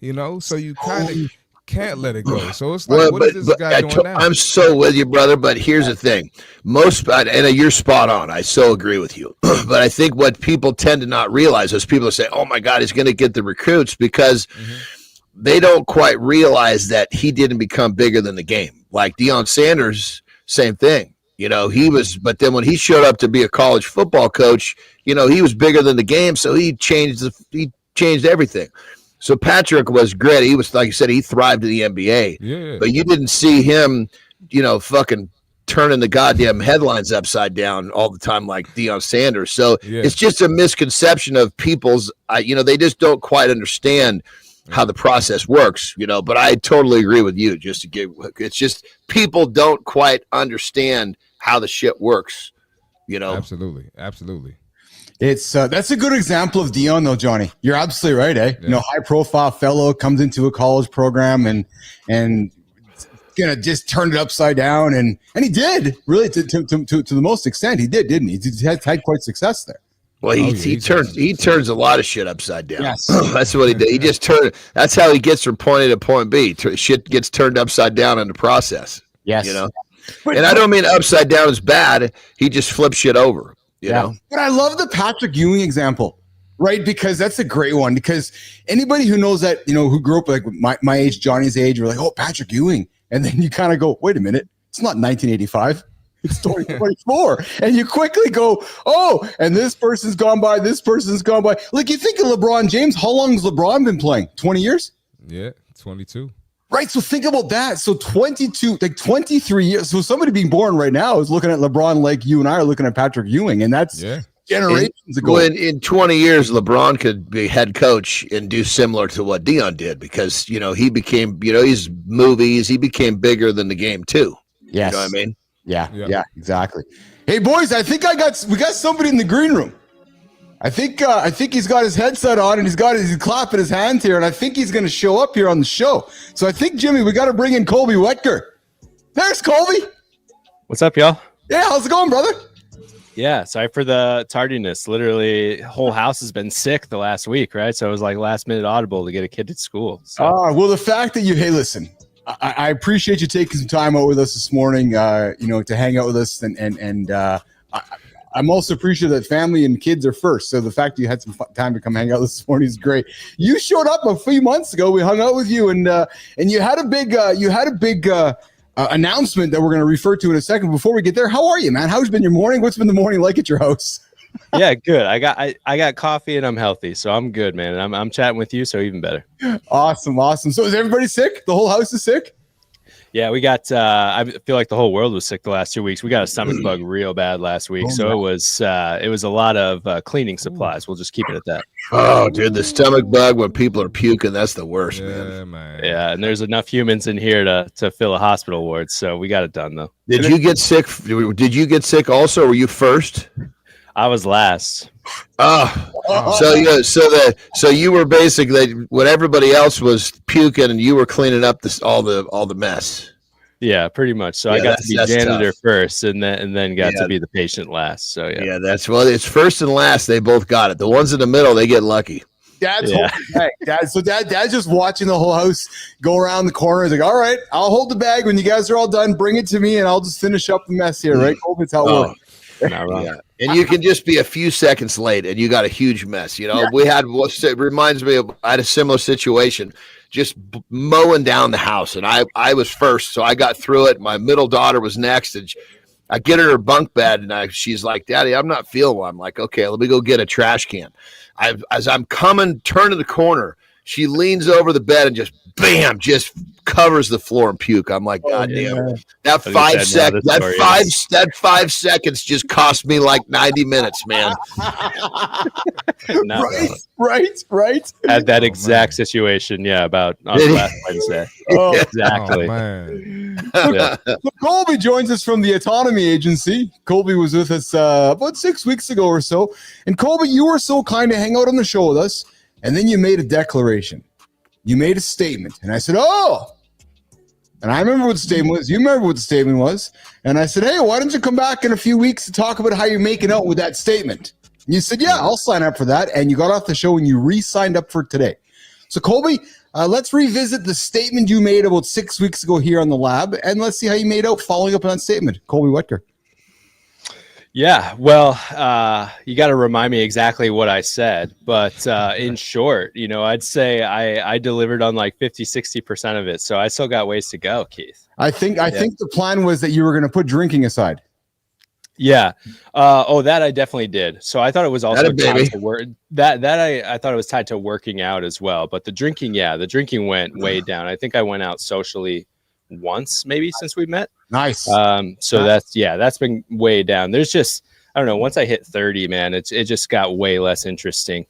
So you kind of can't let it go. So it's like, what is this guy doing now? I'm so with you, brother, but here's the thing. And you're spot on. I so agree with you. But I think what people tend to not realize is people say, oh, my God, he's going to get the recruits because they don't quite realize that he didn't become bigger than the game. Like Deion Sanders, same thing. But then when he showed up to be a college football coach, he was bigger than the game, so he changed everything. So Patrick was great. He was, like you said, he thrived in the NBA. Yeah. But you didn't see him, fucking turning the goddamn headlines upside down all the time like Deion Sanders. So it's just a misconception of people's, they just don't quite understand how the process works, but I totally agree with you. It's just people don't quite understand how the shit works, Absolutely. It's that's a good example of Deion, though, Johnny. You're absolutely right, eh? Yeah. High profile fellow comes into a college program and gonna just turn it upside down, and he did really to the most extent. He did, didn't he? He had quite success there. Well, he turns a lot of shit upside down. Yes. That's what he did. He just turned. That's how he gets from point A to point B. Shit gets turned upside down in the process. Yes. And I don't mean upside down is bad. He just flips shit over. You know. But I love the Patrick Ewing example, right? Because that's a great one. Because anybody who knows that, who grew up like my age, Johnny's age, we're like, oh, Patrick Ewing, and then you kind of go, wait a minute, it's not 1985. It's 2024. And you quickly go, oh, and this person's gone by, this person's gone by. Like, you think of LeBron James, how long has LeBron been playing? 20 years? Yeah, 22. Right, so think about that. So 22, like 23 years. So somebody being born right now is looking at LeBron like you and I are looking at Patrick Ewing, and that's generations ago. In 20 years, LeBron could be head coach and do similar to what Deion did because, he became, his movies, he became bigger than the game too. Yes. You know what I mean? Yeah, exactly. Hey, boys, I think we got somebody in the green room. I think he's got his headset on and he's clapping his hands here, and I think he's going to show up here on the show. So I think, Jimmy, we got to bring in Colby Whetker. There's Colby. What's up, y'all? Yeah, how's it going, brother? Yeah, sorry for the tardiness. Literally, whole house has been sick the last week, right? So it was like last minute audible to get a kid to school. So. Well, the fact that hey, listen, I appreciate you taking some time out with us this morning, to hang out with us, and I'm also appreciative that family and kids are first. So the fact that you had some time to come hang out this morning is great. You showed up a few months ago. We hung out with you, and you had a big announcement that we're going to refer to in a second. Before we get there, how are you, man? How's been your morning? What's been the morning like at your house? Yeah, good. I got coffee and I'm healthy, so I'm good, man. And I'm chatting with you, so even better. Awesome. So is everybody sick? The whole house is sick? Yeah, we got. I feel like the whole world was sick the last 2 weeks. We got a stomach bug real bad last week, so it was a lot of cleaning supplies. We'll just keep it at that. Oh, dude, the stomach bug when people are puking, that's the worst, man. Yeah, and there's enough humans in here to fill a hospital ward, so we got it done though. Did you get sick? Did you get sick also? Or were you first? I was last. So you were basically when everybody else was puking and you were cleaning up all the mess. Yeah, pretty much. So I got to be janitor first, and then got to be the patient last. So yeah, it's first and last. They both got it. The ones in the middle, they get lucky. Dad's just watching the whole house go around the corner. He's like, all right, I'll hold the bag when you guys are all done. Bring it to me, and I'll just finish up the mess here. Right? That's how it works. Not wrong. Yeah. And you can just be a few seconds late and you got a huge mess. We had it reminds me of I had a similar situation, just mowing down the house. And I was first, so I got through it. My middle daughter was next, and I get her bunk bed, and she's like, Daddy, I'm not feeling well. I'm like, okay, let me go get a trash can. As I'm turning the corner, she leans over the bed and just bam, just covers the floor in puke. I'm like, God damn. That I 5 just said, no, seconds, the story that 5 seconds just cost me like 90 minutes, man. Not Right. had that exact situation. Yeah, about on last Wednesday. Oh, Exactly. Oh, man. Yeah. So Colby joins us from the Autonomy Agency. Colby was with us about 6 weeks ago or so. And Colby, you were so kind to hang out on the show with us. And then you made a declaration. You made a statement. And I said, oh. And I remember what the statement was. You remember what the statement was. And I said, hey, why don't you come back in a few weeks to talk about how you're making out with that statement? And you said, yeah, I'll sign up for that. And you got off the show and you re-signed up for today. So Colby, let's revisit the statement you made about 6 weeks ago here on the lab. And let's see how you made out following up on that statement. Colby Whetker. Yeah, well, you got to remind me exactly what I said. But in short, I'd say I delivered on like 50-60% of it. So I still got ways to go, Keith. I think the plan was that you were going to put drinking aside. Yeah. That I definitely did. So I thought it was also tied to work. I thought it was tied to working out as well. But the drinking went way down. I think I went out socially once maybe since we met. Nice. So that's been way down. There's just, I don't know, once I hit 30, man, it just got way less interesting.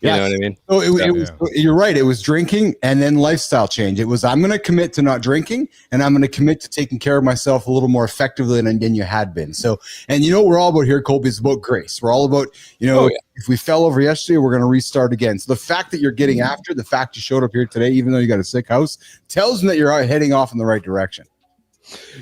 You know what I mean? So it was, you're right. It was drinking and then lifestyle change. It was, I'm going to commit to not drinking and I'm going to commit to taking care of myself a little more effectively than you had been. So, and we're all about here, Colby, it's about grace. We're all about, if we fell over yesterday, we're going to restart again. So the fact that you're getting after, the fact you showed up here today, even though you got a sick house, tells me that you're heading off in the right direction.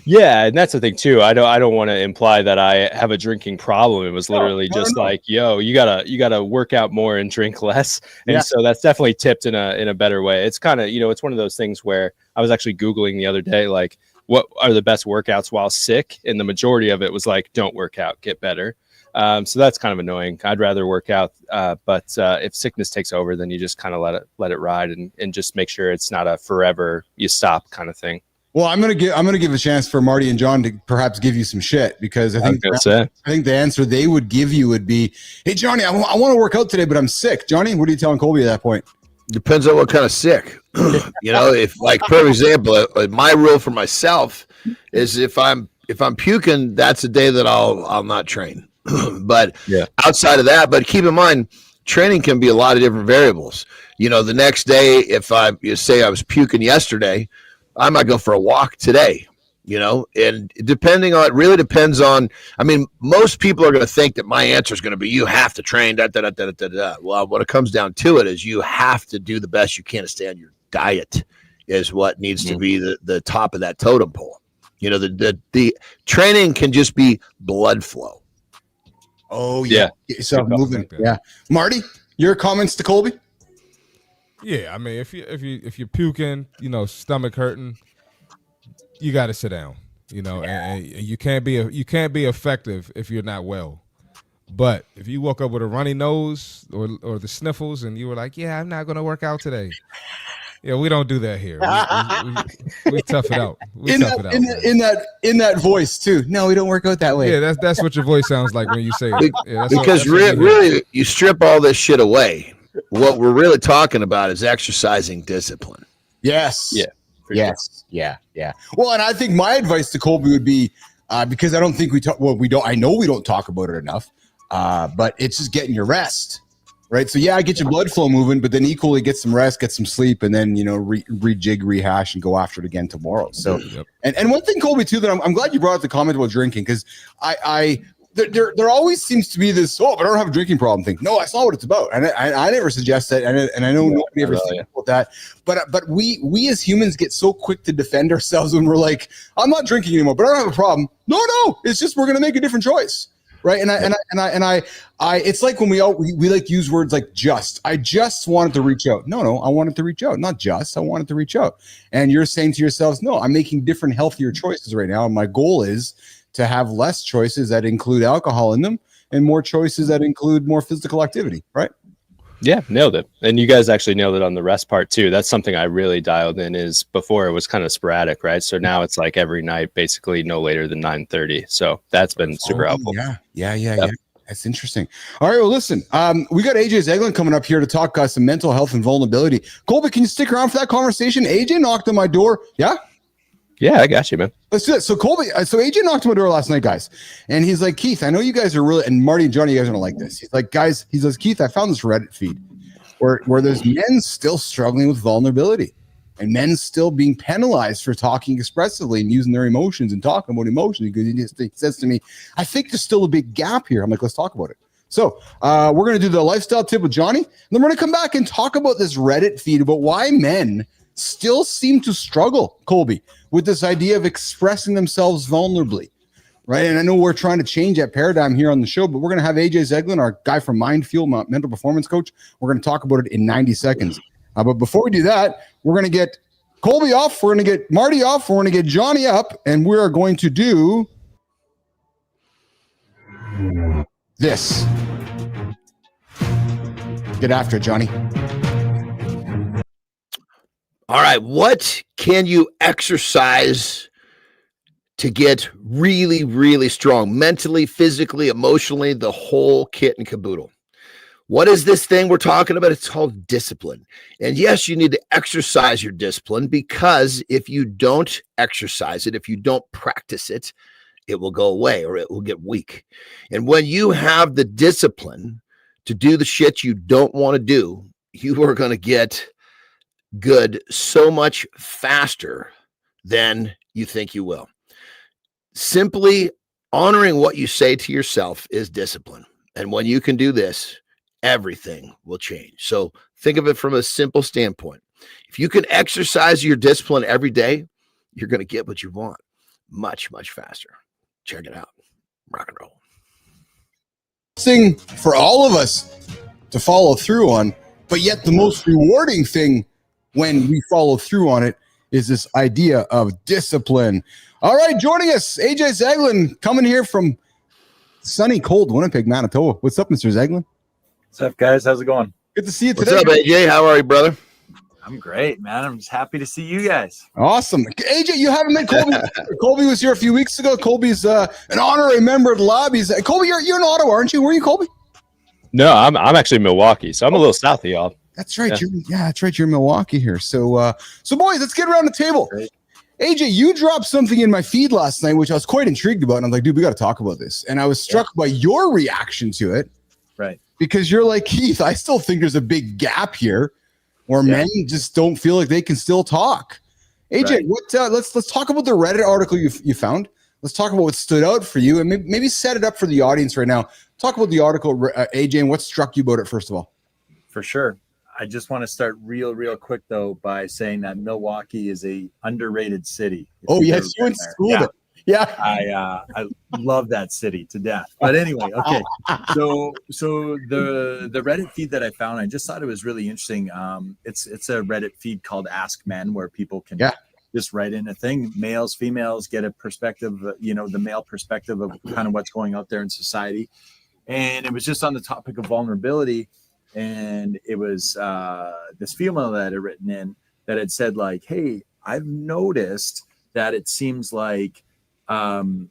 Yeah, and that's the thing too. I don't want to imply that I have a drinking problem. It was literally like, yo, you gotta work out more and drink less. And so that's definitely tipped in a better way. It's kind of, it's one of those things where I was actually Googling the other day, like, what are the best workouts while sick? And the majority of it was like, don't work out, get better. So that's kind of annoying. I'd rather work out. But if sickness takes over, then you just kind of let it ride and just make sure it's not a forever you stop kind of thing. Well, I'm gonna give a chance for Marty and John to perhaps give you some shit, because I think the answer they would give you would be, hey Johnny, I want to work out today, but I'm sick. Johnny, what are you telling Colby at that point? Depends on what kind of sick. If, like, for example, my rule for myself is if I'm puking, that's a day that I'll not train. But outside of that, but keep in mind, training can be a lot of different variables. The next day, if say I was puking yesterday, I might go for a walk today, and it really depends on, most people are going to think that my answer is going to be, you have to train, Well, what it comes down to it is you have to do the best you can to stay on your diet is what needs to be the top of that totem pole. The training can just be blood flow. Oh yeah. So moving. Yeah. Marty, your comments to Colby? Yeah, if you're puking, stomach hurting, you got to sit down, and you can't be effective if you're not well. But if you woke up with a runny nose or the sniffles and you were like, yeah, I'm not going to work out today. Yeah, we don't do that here. We tough it out. In that voice too. No, we don't work out that way. Yeah, that's what your voice sounds like when you say it. Yeah, because really, you strip all this shit away. What we're really talking about is exercising discipline. Yes. Yeah. Yes. Sure. Yeah. Well, and I think my advice to Colby would be, because I don't think I know we don't talk about it enough, but it's just getting your rest, right? So I get your blood flow moving, but then equally get some rest, get some sleep, and then, rejig, rehash, and go after it again tomorrow. So, and one thing, Colby, too, that I'm glad you brought up the comment about drinking, because there always seems to be this, but I don't have a drinking problem thing. No, that's not what it's about. And I never suggest that. And I know nobody ever thinks about that. But we as humans get so quick to defend ourselves when we're like, I'm not drinking anymore, but I don't have a problem. No, it's just we're going to make a different choice. Right. And I it's like when we like use words like just. I just wanted to reach out. No, I wanted to reach out. Not just. I wanted to reach out. And you're saying to yourselves, no, I'm making different, healthier choices right now. And my goal is to have less choices that include alcohol in them and more choices that include more physical activity, right? Yeah, nailed it. And you guys actually nailed it on the rest part too. That's something I really dialed in. Is before it was kind of sporadic, right? So now it's like every night, basically no later than 9:30. So that's been super helpful. Yeah. That's interesting. All right, well, listen, we got AJ Zeiglin coming up here to talk some mental health and vulnerability. Colby, can you stick around for that conversation? AJ knocked on my door. Yeah? Yeah, I got you, man. Let's do it. So Colby, so AJ knocked on my door last night, guys. And he's like, Keith, I know you guys are really, and Marty and Johnny, you guys are going to like this. He's like, guys, he says, Keith, I found this Reddit feed where there's men still struggling with vulnerability and men still being penalized for talking expressively and using their emotions and talking about emotions. Because he says to me, I think there's still a big gap here. I'm like, let's talk about it. So we're going to do the lifestyle tip with Johnny. And then we're going to come back and talk about this Reddit feed about why men still seem to struggle, Colby, with this idea of expressing themselves vulnerably. Right. And I know we're trying to change that paradigm here on the show, but we're going to have AJ Zeiglin, our guy from Mind Fuel, mental performance coach. We're going to talk about it in 90 seconds. But before we do that, we're going to get Colby off. We're going to get Marty off. We're going to get Johnny up. And we are going to do this. Get after it, Johnny. All right. What can you exercise to get really, really strong mentally, physically, emotionally, the whole kit and caboodle? What is this thing we're talking about? It's called discipline. And yes, you need to exercise your discipline, because if you don't exercise it, if you don't practice it, it will go away or it will get weak. And when you have the discipline to do the shit you don't want to do, you are going to get good so much faster than you think you will. Simply honoring what you say to yourself is discipline. And when you can do this, everything will change. So think of it from a simple standpoint. If you can exercise your discipline every day, you're going to get what you want much, much faster. Check it out. Rock and roll. Thing for all of us to follow through on, but yet the most rewarding thing when we follow through on it is this idea of discipline. All right, joining us, AJ Zeiglin, coming here from sunny, cold Winnipeg, Manitoba. What's up, Mr. Zeiglin? What's up, guys? How's it going? Good to see you today. What's up, AJ? How are you, brother? I'm great, man. I'm just happy to see you guys. Awesome. AJ, you haven't met Colby. Colby was here a few weeks ago. Colby's an honorary member of the lobbies. Colby, you're in Ottawa, aren't you? Where are you, Colby? No, I'm actually in Milwaukee, so I'm a little south of y'all. That's right. Yeah. That's right. You're in Milwaukee here. So boys, let's get around the table. Great. AJ, you dropped something in my feed last night, which I was quite intrigued about. And I'm like, dude, we got to talk about this. And I was struck by your reaction to it. Right. Because you're like, Keith, I still think there's a big gap here where men just don't feel like they can still talk. AJ, what? Let's talk about the Reddit article you found. Let's talk about what stood out for you, and maybe set it up for the audience right now. Talk about the article, AJ, and what struck you about it, first of all. For sure. I just want to start real quick, though, by saying that Milwaukee is a underrated city. Oh, yes, you went to school there. Yeah. I love that city to death. But anyway, okay. So the Reddit feed that I found, I just thought it was really interesting. It's a Reddit feed called Ask Men, where people can just write in a thing. Males, females get a perspective, the male perspective of kind of what's going out there in society. And it was just on the topic of vulnerability. And it was this female that had written in that had said, like, hey, I've noticed that it seems like men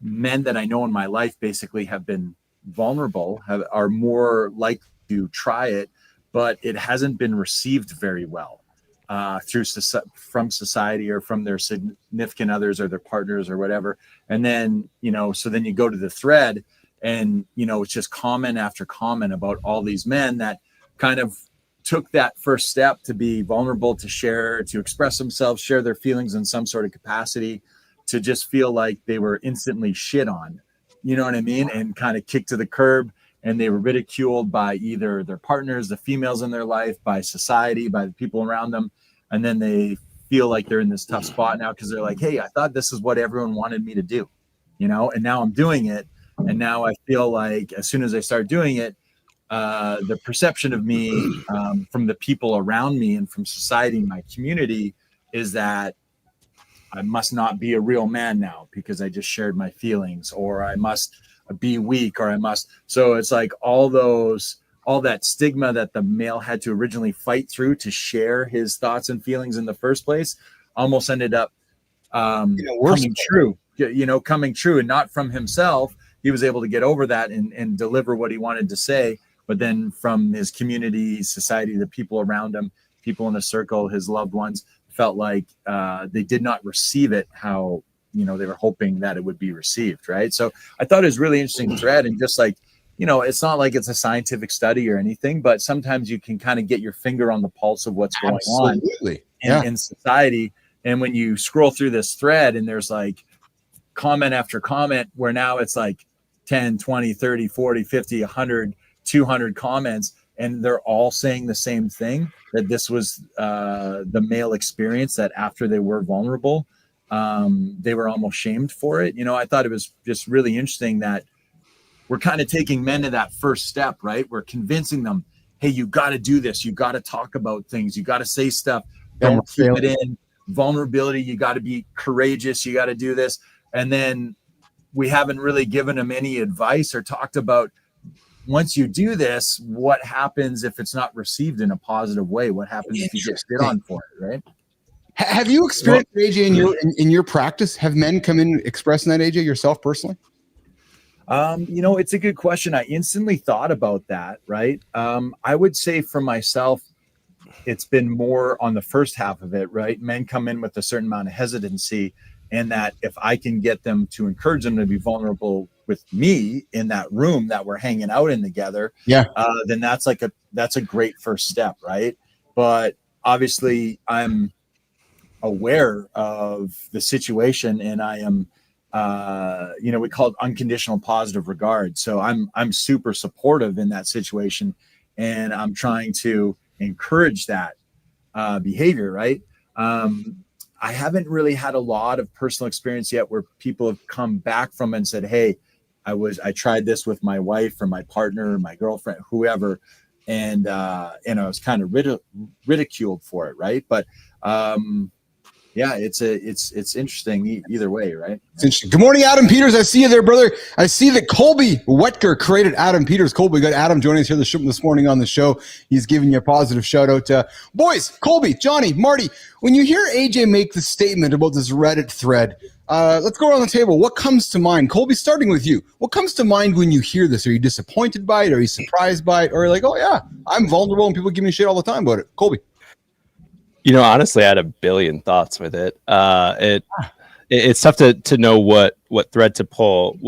that I know in my life basically have been vulnerable, are more likely to try it, but it hasn't been received very well from society or from their significant others or their partners or whatever. And then, so then you go to the thread and, it's just comment after comment about all these men that kind of took that first step to be vulnerable, to share, to express themselves, share their feelings in some sort of capacity, to just feel like they were instantly shit on, you know what I mean? And kind of kicked to the curb, and they were ridiculed by either their partners, the females in their life, by society, by the people around them. And then they feel like they're in this tough spot now because they're like, hey, I thought this is what everyone wanted me to do, and now I'm doing it. And now I feel like as soon as I start doing it, the perception of me from the people around me and from society, my community, is that I must not be a real man now because I just shared my feelings, or I must be weak, or I must. So it's like all that stigma that the male had to originally fight through to share his thoughts and feelings in the first place almost ended up coming true, and not from himself. he was able to get over that and deliver what he wanted to say. But then from his community, society, the people around him, people in the circle, his loved ones, felt like they did not receive it how, you know, they were hoping that it would be received, right? So I thought it was really interesting thread, and just like, you know, it's not like it's a scientific study or anything, but sometimes you can kind of get your finger on the pulse of what's going on in society. And when you scroll through this thread and there's like comment after comment, where now it's like 10, 20, 30, 40, 50, 100, 200 comments, and they're all saying the same thing, that this was the male experience, that after they were vulnerable, they were almost shamed for it. You know, I thought it was just really interesting that we're kind of taking men to that first step, right? We're convincing them, hey, you got to do this. You got to talk about things. You got to say stuff. Don't keep it in. Vulnerability. You got to be courageous. You got to do this. And then we haven't really given them any advice or talked about, once you do this, what happens if it's not received in a positive way? What happens if you get spit on for it, right? Have you experienced, AJ, in your practice? Have men come in expressing that, AJ, yourself personally? You know, it's a good question. I instantly thought about that, right? I would say for myself, it's been more on the first half of it, right? Men come in with a certain amount of hesitancy, and that if I can get them to encourage them to be vulnerable with me in that room that we're hanging out in together, then that's a great first step, right? But obviously I'm aware of the situation, and I am you know, we call it unconditional positive regard. So I'm super supportive in that situation, and I'm trying to encourage that behavior, right? I haven't really had a lot of personal experience yet where people have come back from it and said, hey, I tried this with my wife or my partner or my girlfriend, whoever, and I was kind of ridiculed for it, right? But yeah, it's interesting either way, right? It's interesting. Good morning, Adam Peters. I see you there, brother. I see that Colby Whetker created Adam Peters. Colby, got Adam joining us here this morning on the show. He's giving you a positive shout out. Boys, Colby, Johnny, Marty, when you hear AJ make the statement about this Reddit thread, let's go around the table. What comes to mind? Colby, starting with you. What comes to mind when you hear this? Are you disappointed by it? Are you surprised by it? Or like, oh yeah, I'm vulnerable and people give me shit all the time about it? Colby. You know, honestly, I had a billion thoughts with it. It's tough to know what thread to pull.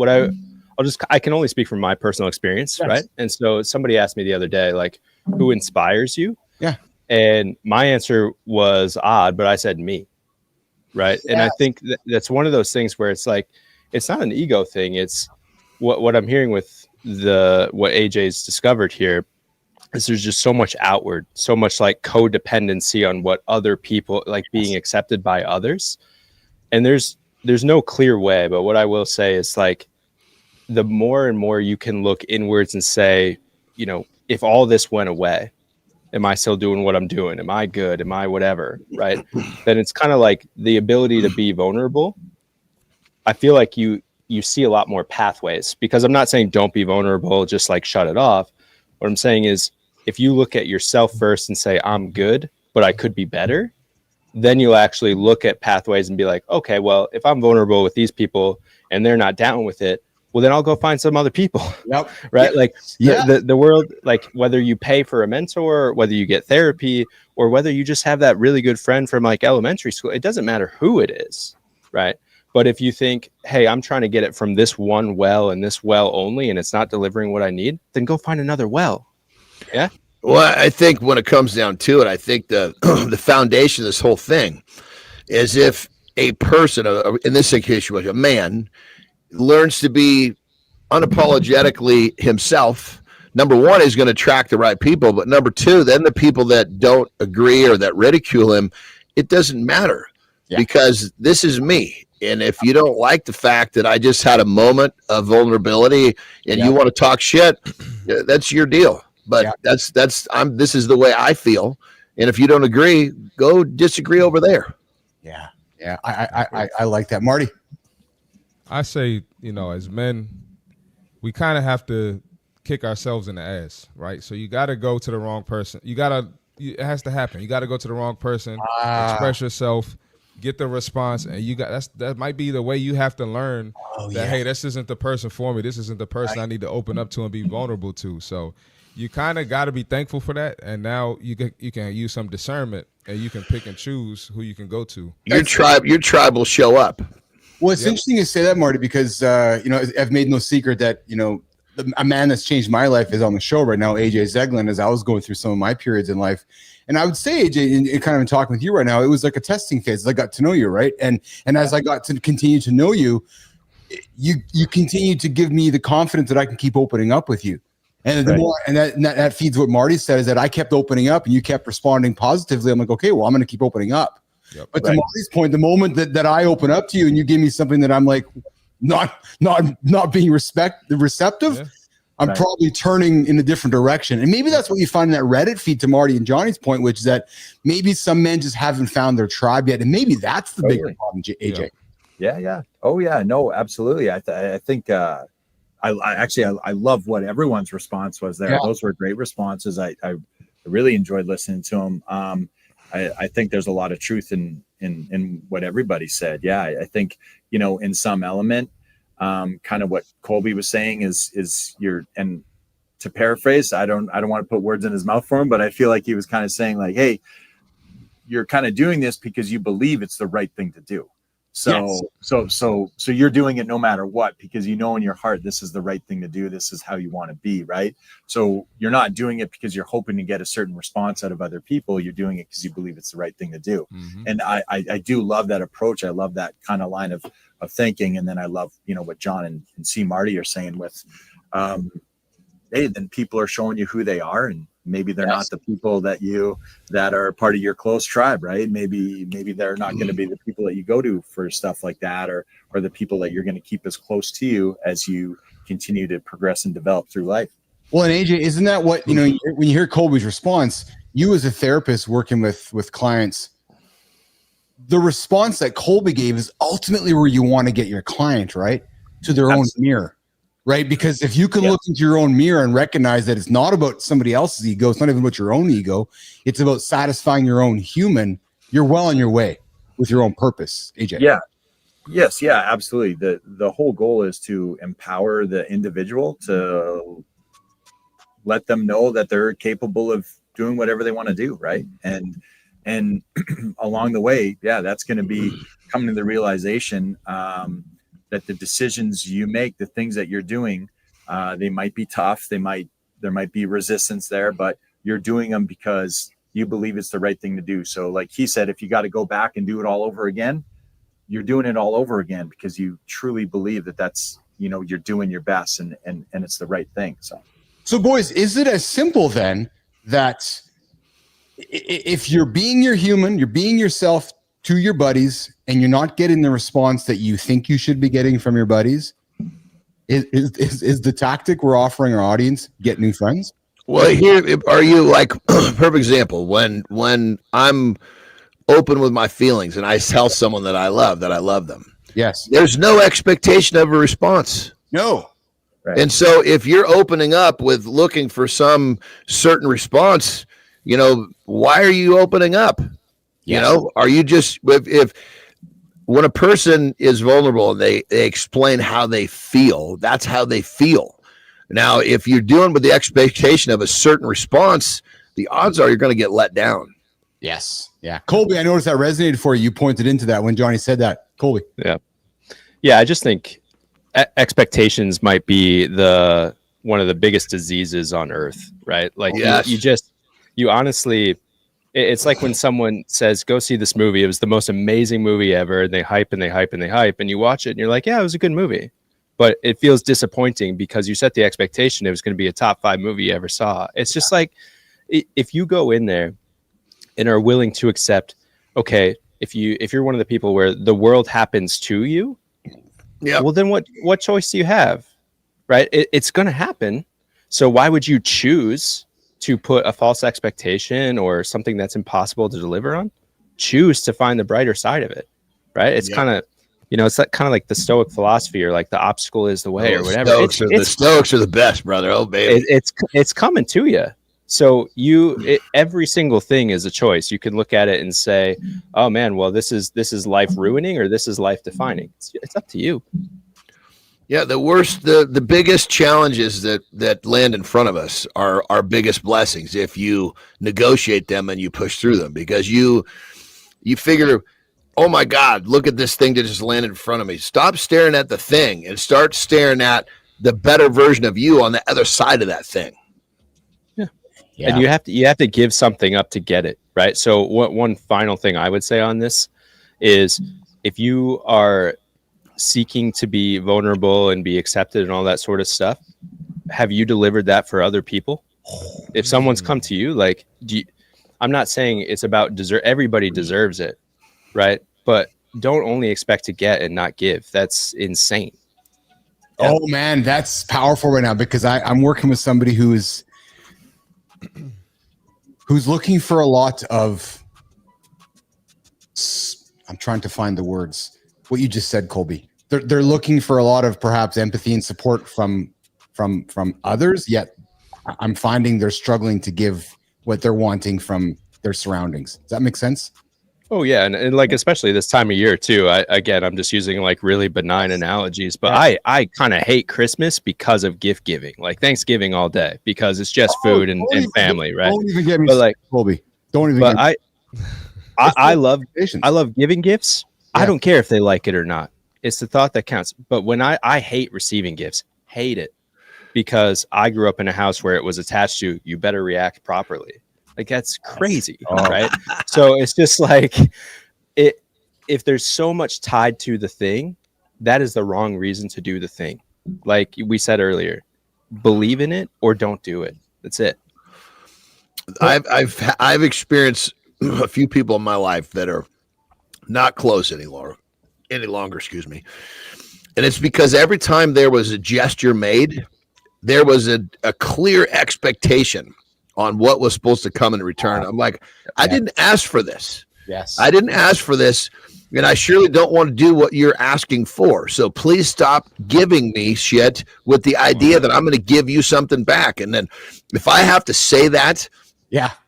I can only speak from my personal experience, right? And so somebody asked me the other day, like, who inspires you? Yeah. And my answer was odd, but I said me, right? And I think that's one of those things where it's like, it's not an ego thing. It's what I'm hearing with what AJ's discovered here. There's just so much outward, so much like codependency on what other people like, being accepted by others. And there's no clear way, but what I will say is, like, the more and more you can look inwards and say, you know, if all this went away, am I still doing what I'm doing? Am I good? Am I whatever? Right. Then it's kind of like the ability to be vulnerable. I feel like you see a lot more pathways, because I'm not saying don't be vulnerable, just like shut it off. What I'm saying is, if you look at yourself first and say, I'm good, but I could be better, then you'll actually look at pathways and be like, okay, well, if I'm vulnerable with these people and they're not down with it, well, then I'll go find some other people. Yep. Right. Like the world, like, whether you pay for a mentor, whether you get therapy, or whether you just have that really good friend from like elementary school, it doesn't matter who it is. Right. But if you think, hey, I'm trying to get it from this one well and this well only, and it's not delivering what I need, then go find another well. Yeah. Well, I think when it comes down to it, I think the foundation of this whole thing is if a person, in this situation, a man, learns to be unapologetically himself, number one, is going to attract the right people. But number two, then the people that don't agree or that ridicule him, it doesn't matter because this is me. And if you don't like the fact that I just had a moment of vulnerability and you want to talk shit, that's your deal. But this is the way I feel. And if you don't agree, go disagree over there. Yeah. Yeah. I like that. Marty. I say, you know, as men, we kind of have to kick ourselves in the ass, right? So you got to go to the wrong person. It has to happen. You got to go to the wrong person, express yourself, get the response, and that might be the way you have to learn hey, this isn't the person for me. This isn't the person I need to open up to and be vulnerable to. So you kind of got to be thankful for that, and now you can use some discernment, and you can pick and choose who you can go to. Your tribe will show up. Well, it's interesting to say that, Marty, because I've made no secret that a man that's changed my life is on the show right now, AJ Zeiglin, as I was going through some of my periods in life. And I would say, AJ, in kind of talking with you right now, it was like a testing phase. I got to know you, right? And as I got to continue to know you, you continue to give me the confidence that I can keep opening up with you. And the more, and that feeds what Marty said, is that I kept opening up and you kept responding positively. I'm like, okay, well, I'm going to keep opening up. Yep. But to Marty's point, the moment that I open up to you and you give me something that I'm like not being receptive, I'm probably turning in a different direction. And maybe that's what you find in that Reddit feed, to Marty and Johnny's point, which is that maybe some men just haven't found their tribe yet. And maybe that's the bigger problem, AJ. Yeah. Oh yeah, no, absolutely. I think I love what everyone's response was there. Yeah. Those were great responses. I really enjoyed listening to them. I think there's a lot of truth in what everybody said. Yeah, I think, in some element, kind of what Colby was saying is and to paraphrase, I don't want to put words in his mouth for him, but I feel like he was kind of saying like, hey, you're kind of doing this because you believe it's the right thing to do. So you're doing it no matter what, because in your heart, this is the right thing to do. This is how you want to be, right? So you're not doing it because you're hoping to get a certain response out of other people. You're doing it because you believe it's the right thing to do. Mm-hmm. And I do love that approach. I love that kind of line of thinking. And then I love, what John and C. Marty are saying with, hey, then people are showing you who they are, and maybe they're not the people that are part of your close tribe, right? Maybe they're not going to be the people that you go to for stuff like that, or the people that you're going to keep as close to you as you continue to progress and develop through life. Well, and AJ, isn't that what, when you hear Colby's response, you as a therapist working with clients, the response that Colby gave is ultimately where you want to get your client, right? To their own mirror. Right? Because if you can look into your own mirror and recognize that it's not about somebody else's ego, it's not even about your own ego, it's about satisfying your own human, you're well on your way with your own purpose, AJ. Yeah. Yes. Yeah, absolutely. The whole goal is to empower the individual, to let them know that they're capable of doing whatever they want to do. Right. And along the way, that's going to be coming to the realization, that the decisions you make, the things that you're doing, they might be tough. There might be resistance there, but you're doing them because you believe it's the right thing to do. So like he said, if you got to go back and do it all over again, you're doing it all over again because you truly believe that that's, you're doing your best and it's the right thing. So boys, is it as simple then that if you're being your human, you're being yourself to your buddies, and you're not getting the response that you think you should be getting from your buddies, is the tactic we're offering our audience get new friends? Well, here are you like perfect example when I'm open with my feelings and I tell someone that I love them. Yes. There's no expectation of a response. No. Right. And so if you're opening up with looking for some certain response, why are you opening up? Yes. Are you just if when a person is vulnerable and they explain how they feel, that's how they feel. Now, if you're doing with the expectation of a certain response, the odds are you're going to get let down. Yes. Yeah. Colby, I noticed that resonated for you. You pointed into that when Johnny said that. Colby. Yeah. Yeah. I just think expectations might be one of the biggest diseases on earth, right? Like you honestly, it's like when someone says, go see this movie. It was the most amazing movie ever. And they hype and they hype and they hype. And you watch it and you're like, yeah, it was a good movie. But it feels disappointing because you set the expectation it was going to be a top 5 movie you ever saw. It's just like if you go in there and are willing to accept, okay, if you're one of the people where the world happens to you, well, then what choice do you have? Right? It's going to happen. So why would you choose to put a false expectation or something that's impossible to deliver on? Choose to find the brighter side of it, right? It's kind of, it's kind of like the Stoic philosophy, or like the obstacle is the way, or whatever. The Stoics are the best, brother. Oh, baby, it's coming to you. So every single thing is a choice. You can look at it and say, "Oh man, well this is life ruining or this is life defining." It's up to you. Yeah, the biggest challenges that land in front of us are our biggest blessings if you negotiate them and you push through them, because you figure, oh my God, look at this thing that just landed in front of me. Stop staring at the thing and start staring at the better version of you on the other side of that thing. Yeah. And you have to give something up to get it, right? So one final thing I would say on this is, if you are seeking to be vulnerable and be accepted and all that sort of stuff, have you delivered that for other people? If someone's come to you, like, I'm not saying it's about everybody deserves it, right? But don't only expect to get and not give. That's insane. Yeah. Oh man, that's powerful right now, because I'm working with somebody who's looking for a lot of, I'm trying to find the words, what you just said, Colby. They're looking for a lot of perhaps empathy and support from others, yet I'm finding they're struggling to give what they're wanting from their surroundings. Does that make sense? Oh yeah, and like especially this time of year too. I'm just using like really benign analogies, but I kind of hate Christmas because of gift giving, like Thanksgiving all day, because it's just food and family, right? Don't even get me, but like Colby. Don't even. But I love giving gifts. Yeah. I don't care if they like it or not. It's the thought that counts. But when I hate receiving gifts, hate it, because I grew up in a house where it was attached to, you better react properly. Like, that's crazy, right? So it's just like, if there's so much tied to the thing, that is the wrong reason to do the thing. Like we said earlier, believe in it or don't do it. That's it. I've experienced a few people in my life that are not close any longer, excuse me. And it's because every time there was a gesture made, there was a clear expectation on what was supposed to come in return. I'm like, I didn't ask for this. Yes. I didn't ask for this, and I surely don't want to do what you're asking for. So please stop giving me shit with the idea that I'm going to give you something back. And then if I have to say that,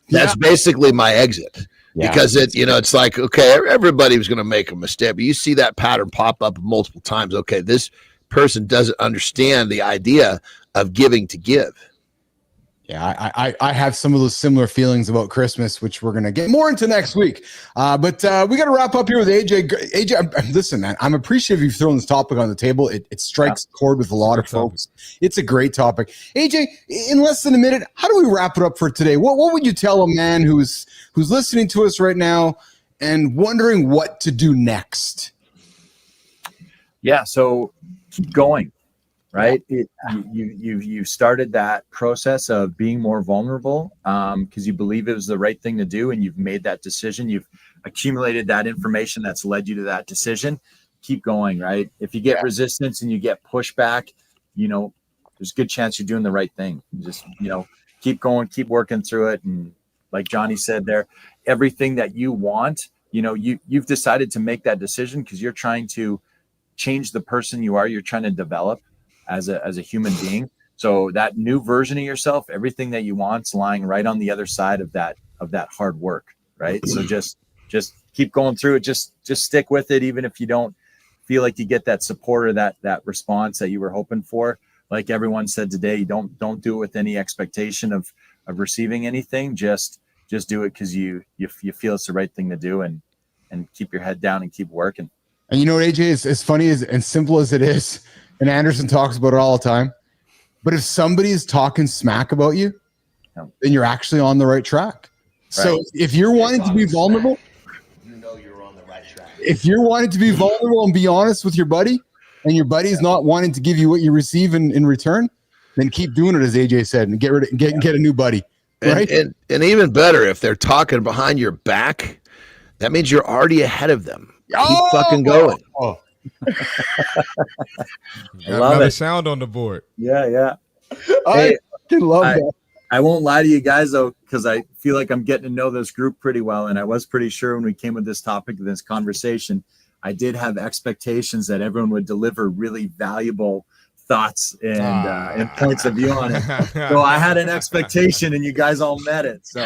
that's basically my exit. Yeah. Because it's like, okay, everybody was going to make a mistake, but you see that pattern pop up multiple times. Okay, this person doesn't understand the idea of giving to give. Yeah, I have some of those similar feelings about Christmas, which we're going to get more into next week. But we got to wrap up here with AJ. AJ, listen, man, I'm appreciative you've thrown this topic on the table. It strikes a chord with a lot of folks. It's a great topic. AJ, in less than a minute, how do we wrap it up for today? What would you tell a man who's listening to us right now and wondering what to do next? Yeah, so keep going. Right. You started that process of being more vulnerable because you believe it was the right thing to do, and you've made that decision. You've accumulated that information that's led you to that decision. Keep going. Right. If you get resistance and you get pushback, there's a good chance you're doing the right thing. Just, keep going, keep working through it. And like Johnny said there, everything that you want, you've decided to make that decision because you're trying to change the person you are. You're trying to develop as a human being. So that new version of yourself, everything that you want's lying right on the other side of that hard work. Right. So just keep going through it. Just stick with it. Even if you don't feel like you get that support or that response that you were hoping for. Like everyone said today, you don't do it with any expectation of receiving anything. Just do it because you feel it's the right thing to do, and keep your head down and keep working. And AJ, is as funny and simple as it is, and Anderson talks about it all the time, but if somebody is talking smack about you, then you're actually on the right track. Right. So if you're wanting to be vulnerable, you're on the right track. If you're wanting to be vulnerable and be honest with your buddy, and your buddy is not wanting to give you what you receive in return, then keep doing it, as AJ said, and get a new buddy. Right. And even better, if they're talking behind your back, that means you're already ahead of them. Keep fucking going. Another sound on the board. Yeah. I love that. I won't lie to you guys though, because I feel like I'm getting to know this group pretty well, and I was pretty sure when we came with this topic, this conversation, I did have expectations that everyone would deliver really valuable thoughts and points of view on it. So I had an expectation, and you guys all met it. So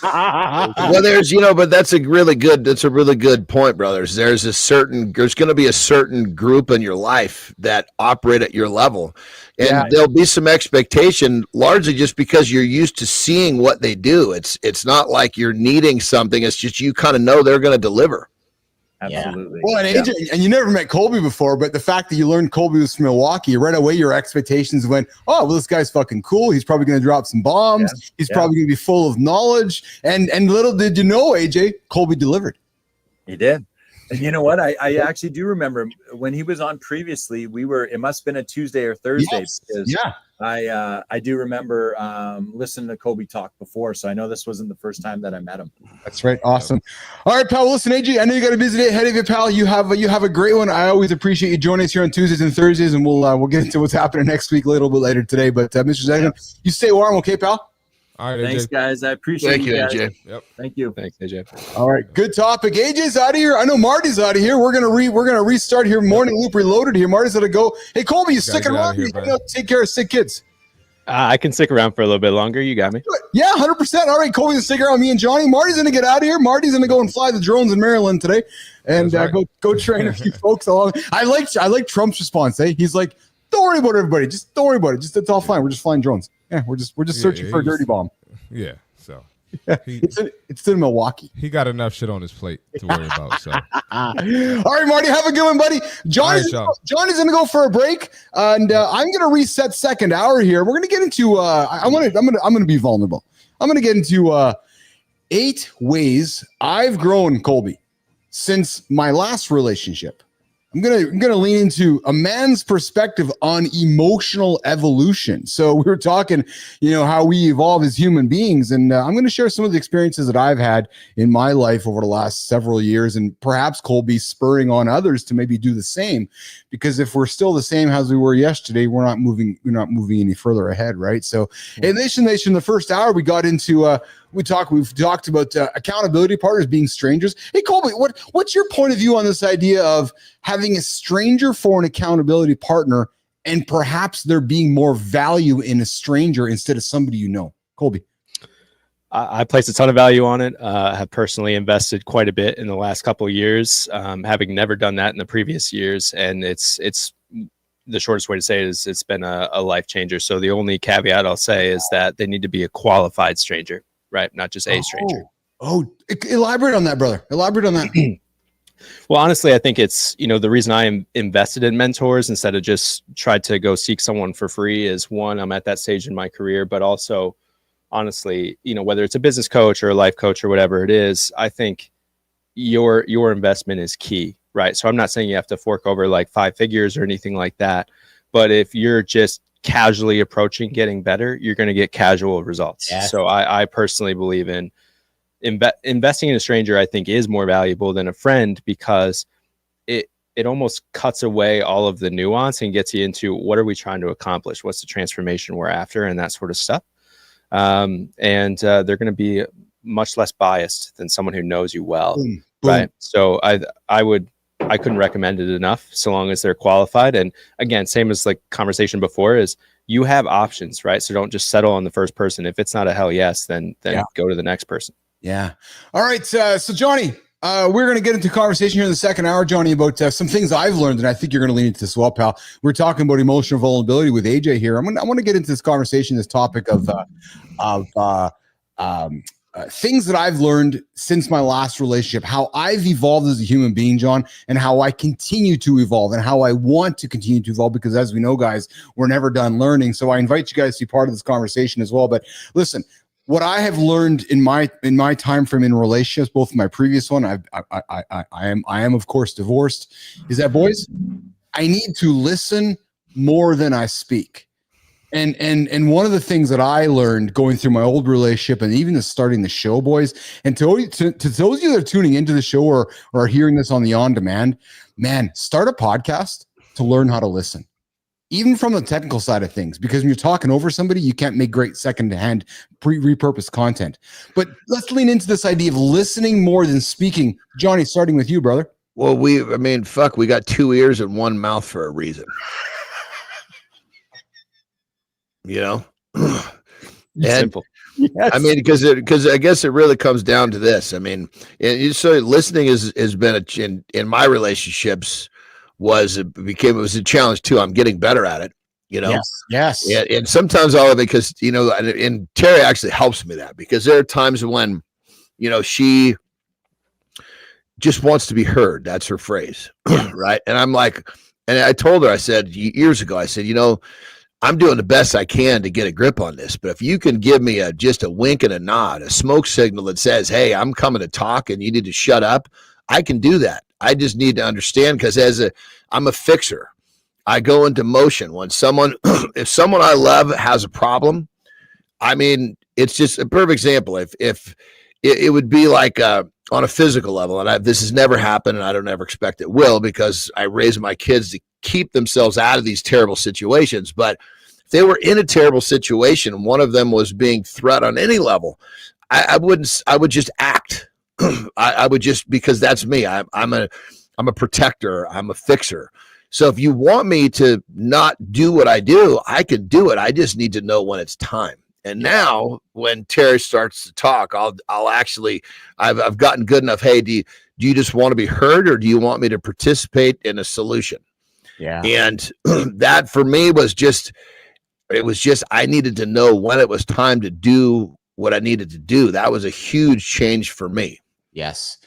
well, there's but that's a really good point, brothers. There's going to be a certain group in your life that operate at your level, and there'll be some expectation, largely just because you're used to seeing what they do. It's not like you're needing something. It's just you kind of know they're going to deliver. Absolutely. Well, and AJ, and you never met Colby before, but the fact that you learned Colby was from Milwaukee, right away your expectations went, oh, well, this guy's fucking cool. He's probably going to drop some bombs. Yeah. He's probably going to be full of knowledge. And little did you know, AJ, Colby delivered. He did. And you know what? I actually do remember when he was on previously, it must have been a Tuesday or Thursday. Yes. Because I do remember listening to Colby talk before, so I know this wasn't the first time that I met him. That's right. Awesome. All right, pal. Listen, AJ, I know you got a busy day ahead of you, pal. You have a great one. I always appreciate you joining us here on Tuesdays and Thursdays, and we'll get into what's happening next week a little bit later today. But Mr. Zeiglin, you stay warm, okay, pal? All right, thanks, AJ. guys. I appreciate you guys. AJ. Yep. Thank you. Thanks, AJ. All right, good topic. AJ's out of here. I know Marty's out of here. We're gonna restart here. Morning Loop Reloaded here. Marty's gonna go. Hey, Colby, you sticking around? Here, take care of sick kids. I can stick around for a little bit longer. You got me. Yeah, 100%. All right, Colby's gonna stick around. Me and Johnny. Marty's gonna get out of here. Marty's gonna go and fly the drones in Maryland today, and right. go train a few folks along. I like Trump's response. He's like, "Don't worry about everybody. Just don't worry about it. Just it's all fine. We're just flying drones. Yeah, we're just searching for a dirty bomb." Yeah. So it's in Milwaukee. He got enough shit on his plate to worry about. So all right, Marty, have a good one, buddy. Johnny's gonna go for a break, and I'm gonna reset second hour here. We're gonna get into I'm gonna be vulnerable. I'm gonna get into 8 ways I've grown, Colby, since my last relationship. I'm gonna lean into a man's perspective on emotional evolution. So we were talking, how we evolve as human beings, and I'm gonna share some of the experiences that I've had in my life over the last several years, and perhaps Colby spurring on others to maybe do the same. Because if we're still the same as we were yesterday, we're not moving any further ahead, right? So in Nation, the first hour we got into we've talked about accountability partners being strangers. Hey, Colby, what's your point of view on this idea of having a stranger for an accountability partner, and perhaps there being more value in a stranger instead of somebody you know? Colby. I place a ton of value on it. I have personally invested quite a bit in the last couple of years, having never done that in the previous years. And it's the shortest way to say it is it's been a life changer. So the only caveat I'll say is that they need to be a qualified stranger, right? Not just a stranger. Elaborate on that, brother. Elaborate on that. Well, honestly, I think it's, the reason I am invested in mentors instead of just tried to go seek someone for free is, one, I'm at that stage in my career, but also, honestly, whether it's a business coach or a life coach or whatever it is, I think your investment is key, right? So I'm not saying you have to fork over like 5 figures or anything like that, but if you're just casually approaching getting better, you're going to get casual results. Yes. So I personally believe in investing in a stranger. I think is more valuable than a friend, because it almost cuts away all of the nuance and gets you into what are we trying to accomplish? What's the transformation we're after, and that sort of stuff. And they're going to be much less biased than someone who knows you well. Boom. Right. So I couldn't recommend it enough, so long as they're qualified. And again, same as like conversation before, is you have options, right? So don't just settle on the first person. If it's not a hell yes, then go to the next person. Yeah. All right. So Johnny, we're going to get into conversation here in the second hour, Johnny, about some things I've learned, and I think you're going to lean into this as well, pal. We're talking about emotional vulnerability with AJ here. I want to get into this conversation, this topic of things that I've learned since my last relationship, how I've evolved as a human being, John, and how I continue to evolve and how I want to continue to evolve, because as we know, guys, we're never done learning. So I invite you guys to be part of this conversation as well. But listen, what I have learned in my time frame in relationships, both in my previous one, I am of course divorced, is that, boys, I need to listen more than I speak. And one of the things that I learned going through my old relationship, and even starting the show, boys, and to those of you that are tuning into the show or are hearing this on the on-demand, man, start a podcast to learn how to listen, even from the technical side of things, because when you're talking over somebody, you can't make great second-hand repurposed content. But let's lean into this idea of listening more than speaking. Johnny, starting with you, brother. Well, we got 2 ears and 1 mouth for a reason. You know? Simple. Yes. I mean, because I guess it really comes down to this. I mean, so listening has been in my relationships was a challenge too. I'm getting better at it. You know, yes. And sometimes all of it because and Terry actually helps me that because there are times when she just wants to be heard. That's her phrase, right? And I'm like, and I told her, I said years ago, I said, I'm doing the best I can to get a grip on this, but if you can give me just a wink and a nod, a smoke signal that says, hey, I'm coming to talk and you need to shut up, I can do that. I just need to understand because I'm a fixer. I go into motion when if someone I love has a problem. I mean, it's just a perfect example. If it would be like on a physical level, and this has never happened, and I don't ever expect it will because I raise my kids to keep themselves out of these terrible situations. But if they were in a terrible situation and one of them was being threat on any level, I would just act. I would just, because that's me. I'm a protector. I'm a fixer. So if you want me to not do what I do, I can do it. I just need to know when it's time. And now when Terry starts to talk, I'll actually, I've gotten good enough. Hey, do you just want to be heard or do you want me to participate in a solution? Yeah. And that for me was just, I needed to know when it was time to do what I needed to do. That was a huge change for me. Yes.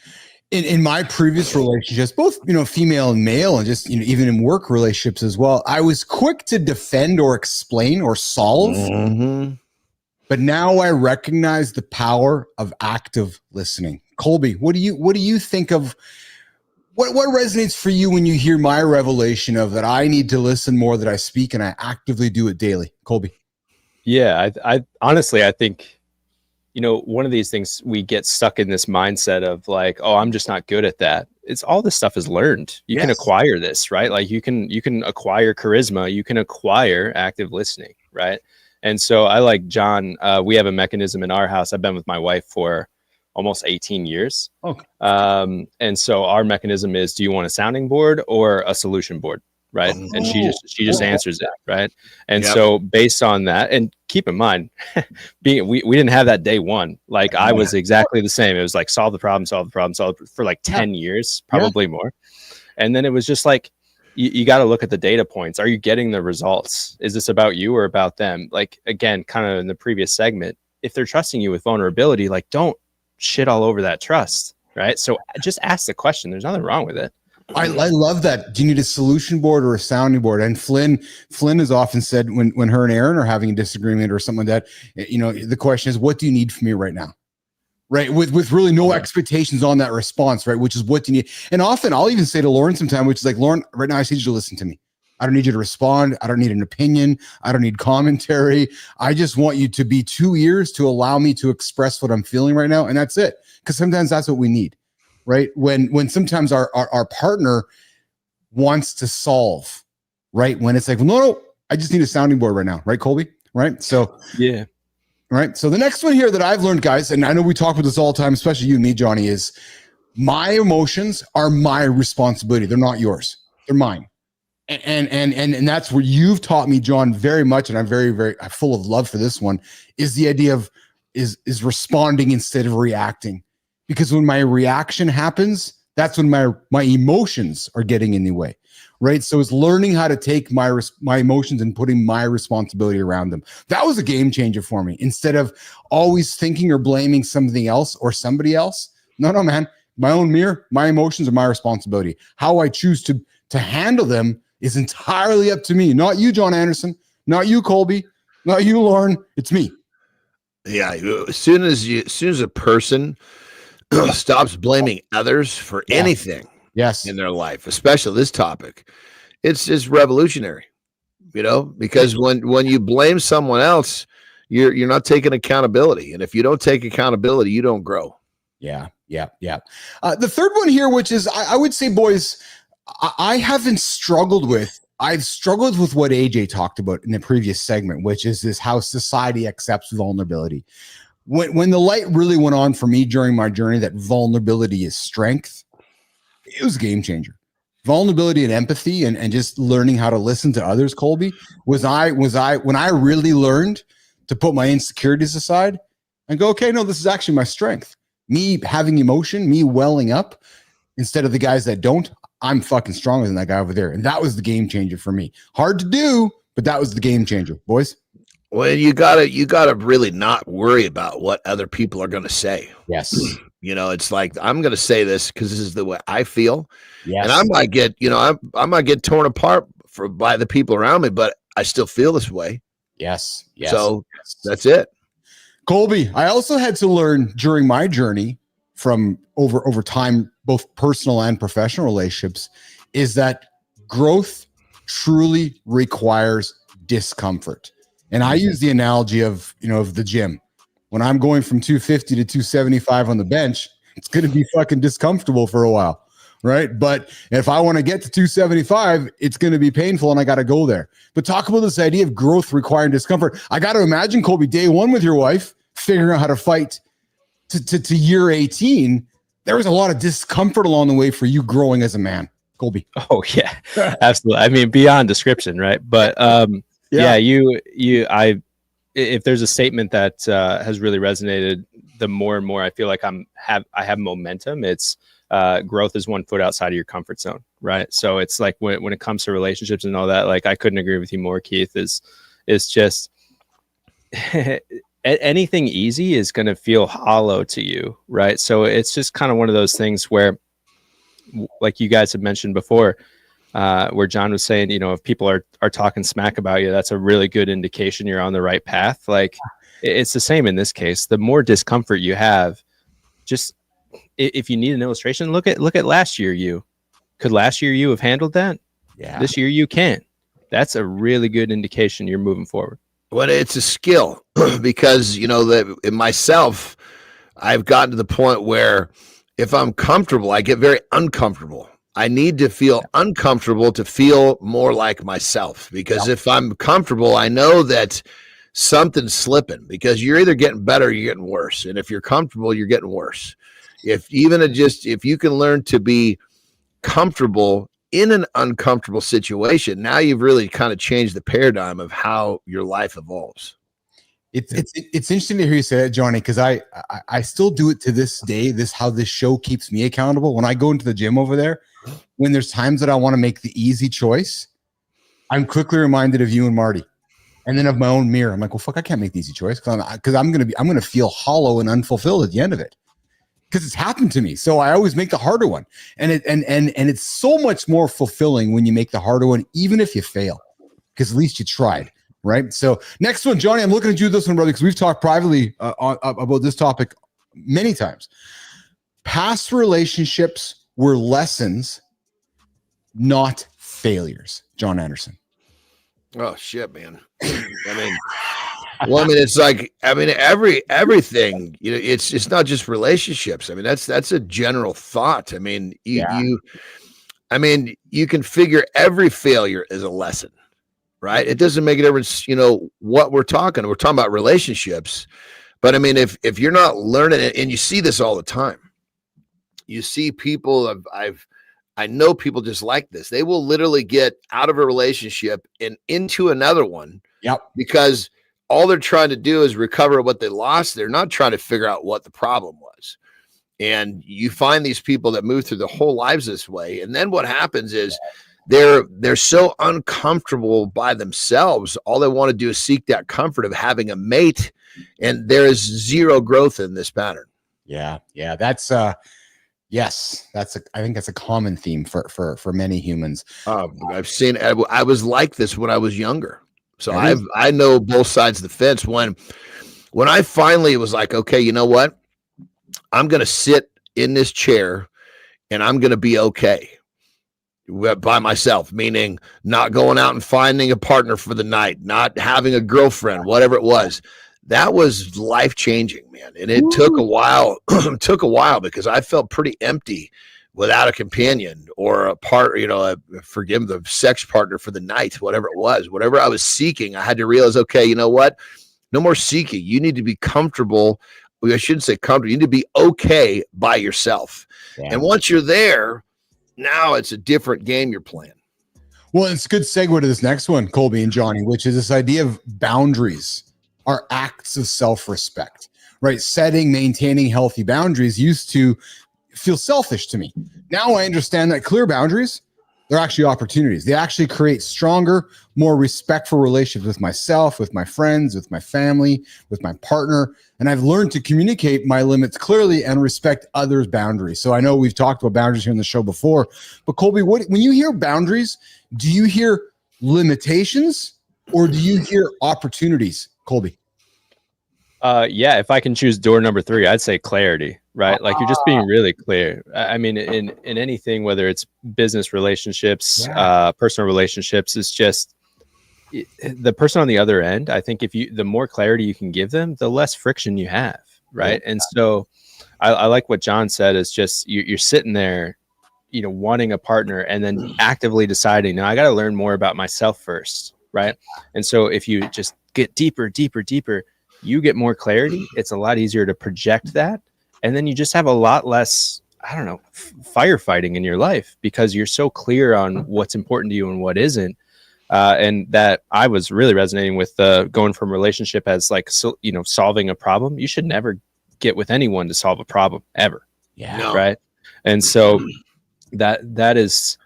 In my previous relationships, both, female and male, and just, even in work relationships as well, I was quick to defend or explain or solve. Mm-hmm. But now I recognize the power of active listening. Colby, what do you think of what resonates for you when you hear my revelation of that I need to listen more, that I speak and I actively do it daily? Colby. Yeah, I honestly, I think, one of these things, we get stuck in this mindset of like, oh, I'm just not good at that. It's all this stuff is learned. You can acquire this, right? Like you can acquire charisma, you can acquire active listening, right? And so I like John, we have a mechanism in our house. I've been with my wife for almost 18 years. Okay. And so our mechanism is, do you want a sounding board or a solution board? Right. And she just answers it. Right. And so based on that, and keep in mind, we didn't have that day one. Like I was exactly the same. It was like solve the problem for like 10 years, probably more. And then it was just like, you got to look at the data points. Are you getting the results? Is this about you or about them? Like, again, kind of in the previous segment, if they're trusting you with vulnerability, like don't shit all over that trust. Right. So just ask the question. There's nothing wrong with it. I love that. Do you need a solution board or a sounding board? And Flynn has often said when her and Aaron are having a disagreement or something like that, the question is, what do you need from me right now? Right. With really no expectations on that response, right? Which is what do you need? And often I'll even say to Lauren sometime, which is like, Lauren, right now I need you to listen to me. I don't need you to respond. I don't need an opinion. I don't need commentary. I just want you to be 2 ears to allow me to express what I'm feeling right now. And that's it. Because sometimes that's what we need. Right. When sometimes our partner wants to solve, right. When it's like, no, I just need a sounding board right now. Right, Colby? Right. So, yeah. Right. So the next one here that I've learned, guys, and I know we talk about this all the time, especially you and me, Johnny, is my emotions are my responsibility. They're not yours. They're mine. And that's where you've taught me, John, very much. And I'm very, very full of love for this one, is the idea of is responding instead of reacting. Because when my reaction happens, that's when my emotions are getting in the way, right? So it's learning how to take my emotions and putting my responsibility around them. That was a game changer for me. Instead of always thinking or blaming something else or somebody else. No, man. My own mirror, my emotions are my responsibility. How I choose to handle them is entirely up to me. Not you, John Anderson. Not you, Colby. Not you, Lauren. It's me. Yeah. As soon as a person stops blaming others for anything in their life, especially this topic, it's revolutionary, because when you blame someone else, you're not taking accountability. And if you don't take accountability, you don't grow. Yeah. The third one here, which is, I would say, boys, I haven't struggled with. I've struggled with what AJ talked about in the previous segment, which is this how society accepts vulnerability. When the light really went on for me during my journey that vulnerability is strength, It was a game changer. Vulnerability and empathy and just learning how to listen to others, Colby, when I really learned to put my insecurities aside and go, okay, no, this is actually my strength. Me having emotion, me welling up instead of the guys that don't. I'm fucking stronger than that guy over there. And that was the game changer for me. Hard to do, but that was the game changer, boys. Well, you gotta really not worry about what other people are going to say. Yes. You know, it's like, I'm going to say this because this is the way I feel. Yes. And I might get, I might get torn apart by the people around me, but I still feel this way. Yes. So that's it. Colby, I also had to learn during my journey from over time, both personal and professional relationships, is that growth truly requires discomfort. And I use the analogy of the gym. When I'm going from 250 to 275 on the bench, it's going to be fucking discomfortable for a while, right? But if I want to get to 275, it's going to be painful and I got to go there. But talk about this idea of growth requiring discomfort. I got to imagine, Colby, day one with your wife, figuring out how to fight to year 18, there was a lot of discomfort along the way for you growing as a man, Colby. Oh yeah, absolutely. I mean, beyond description, right? But if there's a statement that has really resonated, the more and more I feel like I have momentum. It's growth is 1 foot outside of your comfort zone, right? So it's like when it comes to relationships and all that, like I couldn't agree with you more, Keith. Is just anything easy is going to feel hollow to you, right? So it's just kind of one of those things where, like you guys have mentioned before, where John was saying, if people are talking smack about you, that's a really good indication you're on the right path. Like it's the same in this case. The more discomfort you have, just if you need an illustration, look at last year you. Could last year you have handled that? Yeah. This year you can't. That's a really good indication you're moving forward. Well, it's a skill because, that in myself, I've gotten to the point where if I'm comfortable, I get very uncomfortable. I need to feel uncomfortable to feel more like myself, because if I'm comfortable, I know that something's slipping, because you're either getting better or you're getting worse. And if you're comfortable, you're getting worse. If you can learn to be comfortable in an uncomfortable situation, now you've really kind of changed the paradigm of how your life evolves. It's interesting to hear you say that, Johnny, because I still do it to this day. How this show keeps me accountable. When I go into the gym over there, when there's times that I want to make the easy choice, I'm quickly reminded of you and Marty, and then of my own mirror. I'm like, well, fuck, I can't make the easy choice because I'm gonna feel hollow and unfulfilled at the end of it, because it's happened to me. So I always make the harder one, and it's so much more fulfilling when you make the harder one, even if you fail, because at least you tried. Right. So next one, Johnny, I'm looking at you this one, brother, because we've talked privately about this topic many times. Past relationships were lessons, not failures. John Anderson. Oh shit, man. It's like, everything, it's not just relationships. That's a general thought. You can figure every failure as a lesson. Right. It doesn't make a difference, what we're talking about relationships. But if you're not learning it, and you see this all the time, you see people, I know people just like this. They will literally get out of a relationship and into another one. Yep. Because all they're trying to do is recover what they lost. They're not trying to figure out what the problem was. And you find these people that move through their whole lives this way. And then what happens is, they're so uncomfortable by themselves. All they want to do is seek that comfort of having a mate, and there is zero growth in this pattern. Yeah. That's I think that's a common theme for many humans. I've seen. I was like this when I was younger, so I know both sides of the fence. When I finally was like, okay, you know what, I'm going to sit in this chair, and I'm going to be okay by myself, meaning not going out and finding a partner for the night, not having a girlfriend, whatever it was. That was life-changing, man. And it took a while. Because I felt pretty empty without a companion or a forgive the sex partner for the night, whatever it was, whatever I was seeking. I had to realize, okay, you know what? No more seeking. You need to be comfortable. I shouldn't say comfortable. You need to be okay by yourself. Yeah. And once you're there, Now it's a different game you're playing. Well, it's a good segue to this next one, Colby and Johnny, which is this idea of boundaries are acts of self-respect, right? Setting, maintaining healthy boundaries used to feel selfish to me. Now I understand that clear boundaries, they're actually opportunities. They actually create stronger, more respectful relationships with myself, with my friends, with my family, with my partner. And I've learned to communicate my limits clearly and respect others' boundaries. So I know we've talked about boundaries here in the show before, but Colby, when you hear boundaries, do you hear limitations or do you hear opportunities, Colby? Yeah, if I can choose door number 3, I'd say clarity, right? Like you're just being really clear. I mean, in anything, whether it's business relationships, personal relationships, it's just the person on the other end. I think the more clarity you can give them, the less friction you have, right? And so I like what John said is just you're sitting there, wanting a partner and then actively deciding, no, I got to learn more about myself first, right? And so if you just get deeper, you get more clarity. It's a lot easier to project that. And then you just have a lot less, firefighting in your life because you're so clear on what's important to you and what isn't. And that I was really resonating with going from relationship as solving a problem. You should never get with anyone to solve a problem ever. Yeah. No. Right. And so that is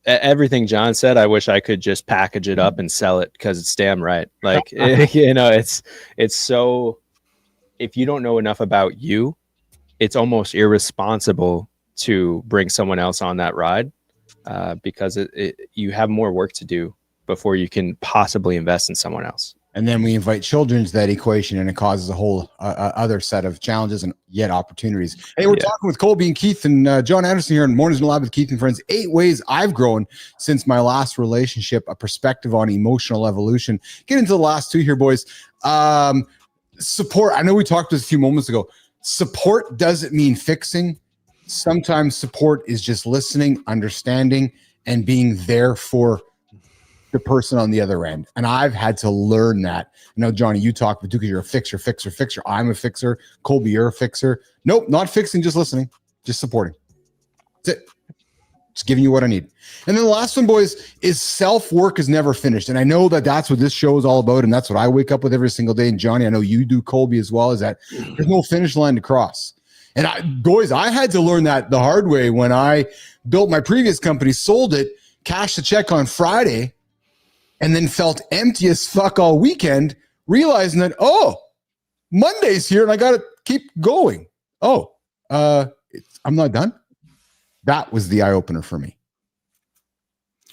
everything John said. I wish I could just package it up and sell it because it's damn right. Like, it's so, if you don't know enough about you, it's almost irresponsible to bring someone else on that ride because you have more work to do before you can possibly invest in someone else. And then we invite children to that equation, and it causes a whole other set of challenges and yet opportunities. Hey, we're talking with Colby and Keith and John Anderson here in Mornings in the Lab with Keith and Friends. 8 ways I've grown since my last relationship, a perspective on emotional evolution. Get into the last 2 here, boys. Support. I know we talked this a few moments ago. Support doesn't mean fixing. Sometimes support is just listening, understanding, and being there for the person on the other end. And I've had to learn that. I know, Johnny, you talk about because you're a fixer. I'm a fixer. Colby, you're a fixer. Nope, not fixing, just listening, just supporting. That's it. Just giving you what I need. And then the last one, boys, is self-work is never finished. And I know that that's what this show is all about. And that's what I wake up with every single day. And Johnny, I know you do, Colby, as well, is that there's no finish line to cross. And I had to learn that the hard way when I built my previous company, sold it, cashed the check on Friday, and then felt empty as fuck all weekend, realizing that, Monday's here and I got to keep going. I'm not done. That was the eye opener for me.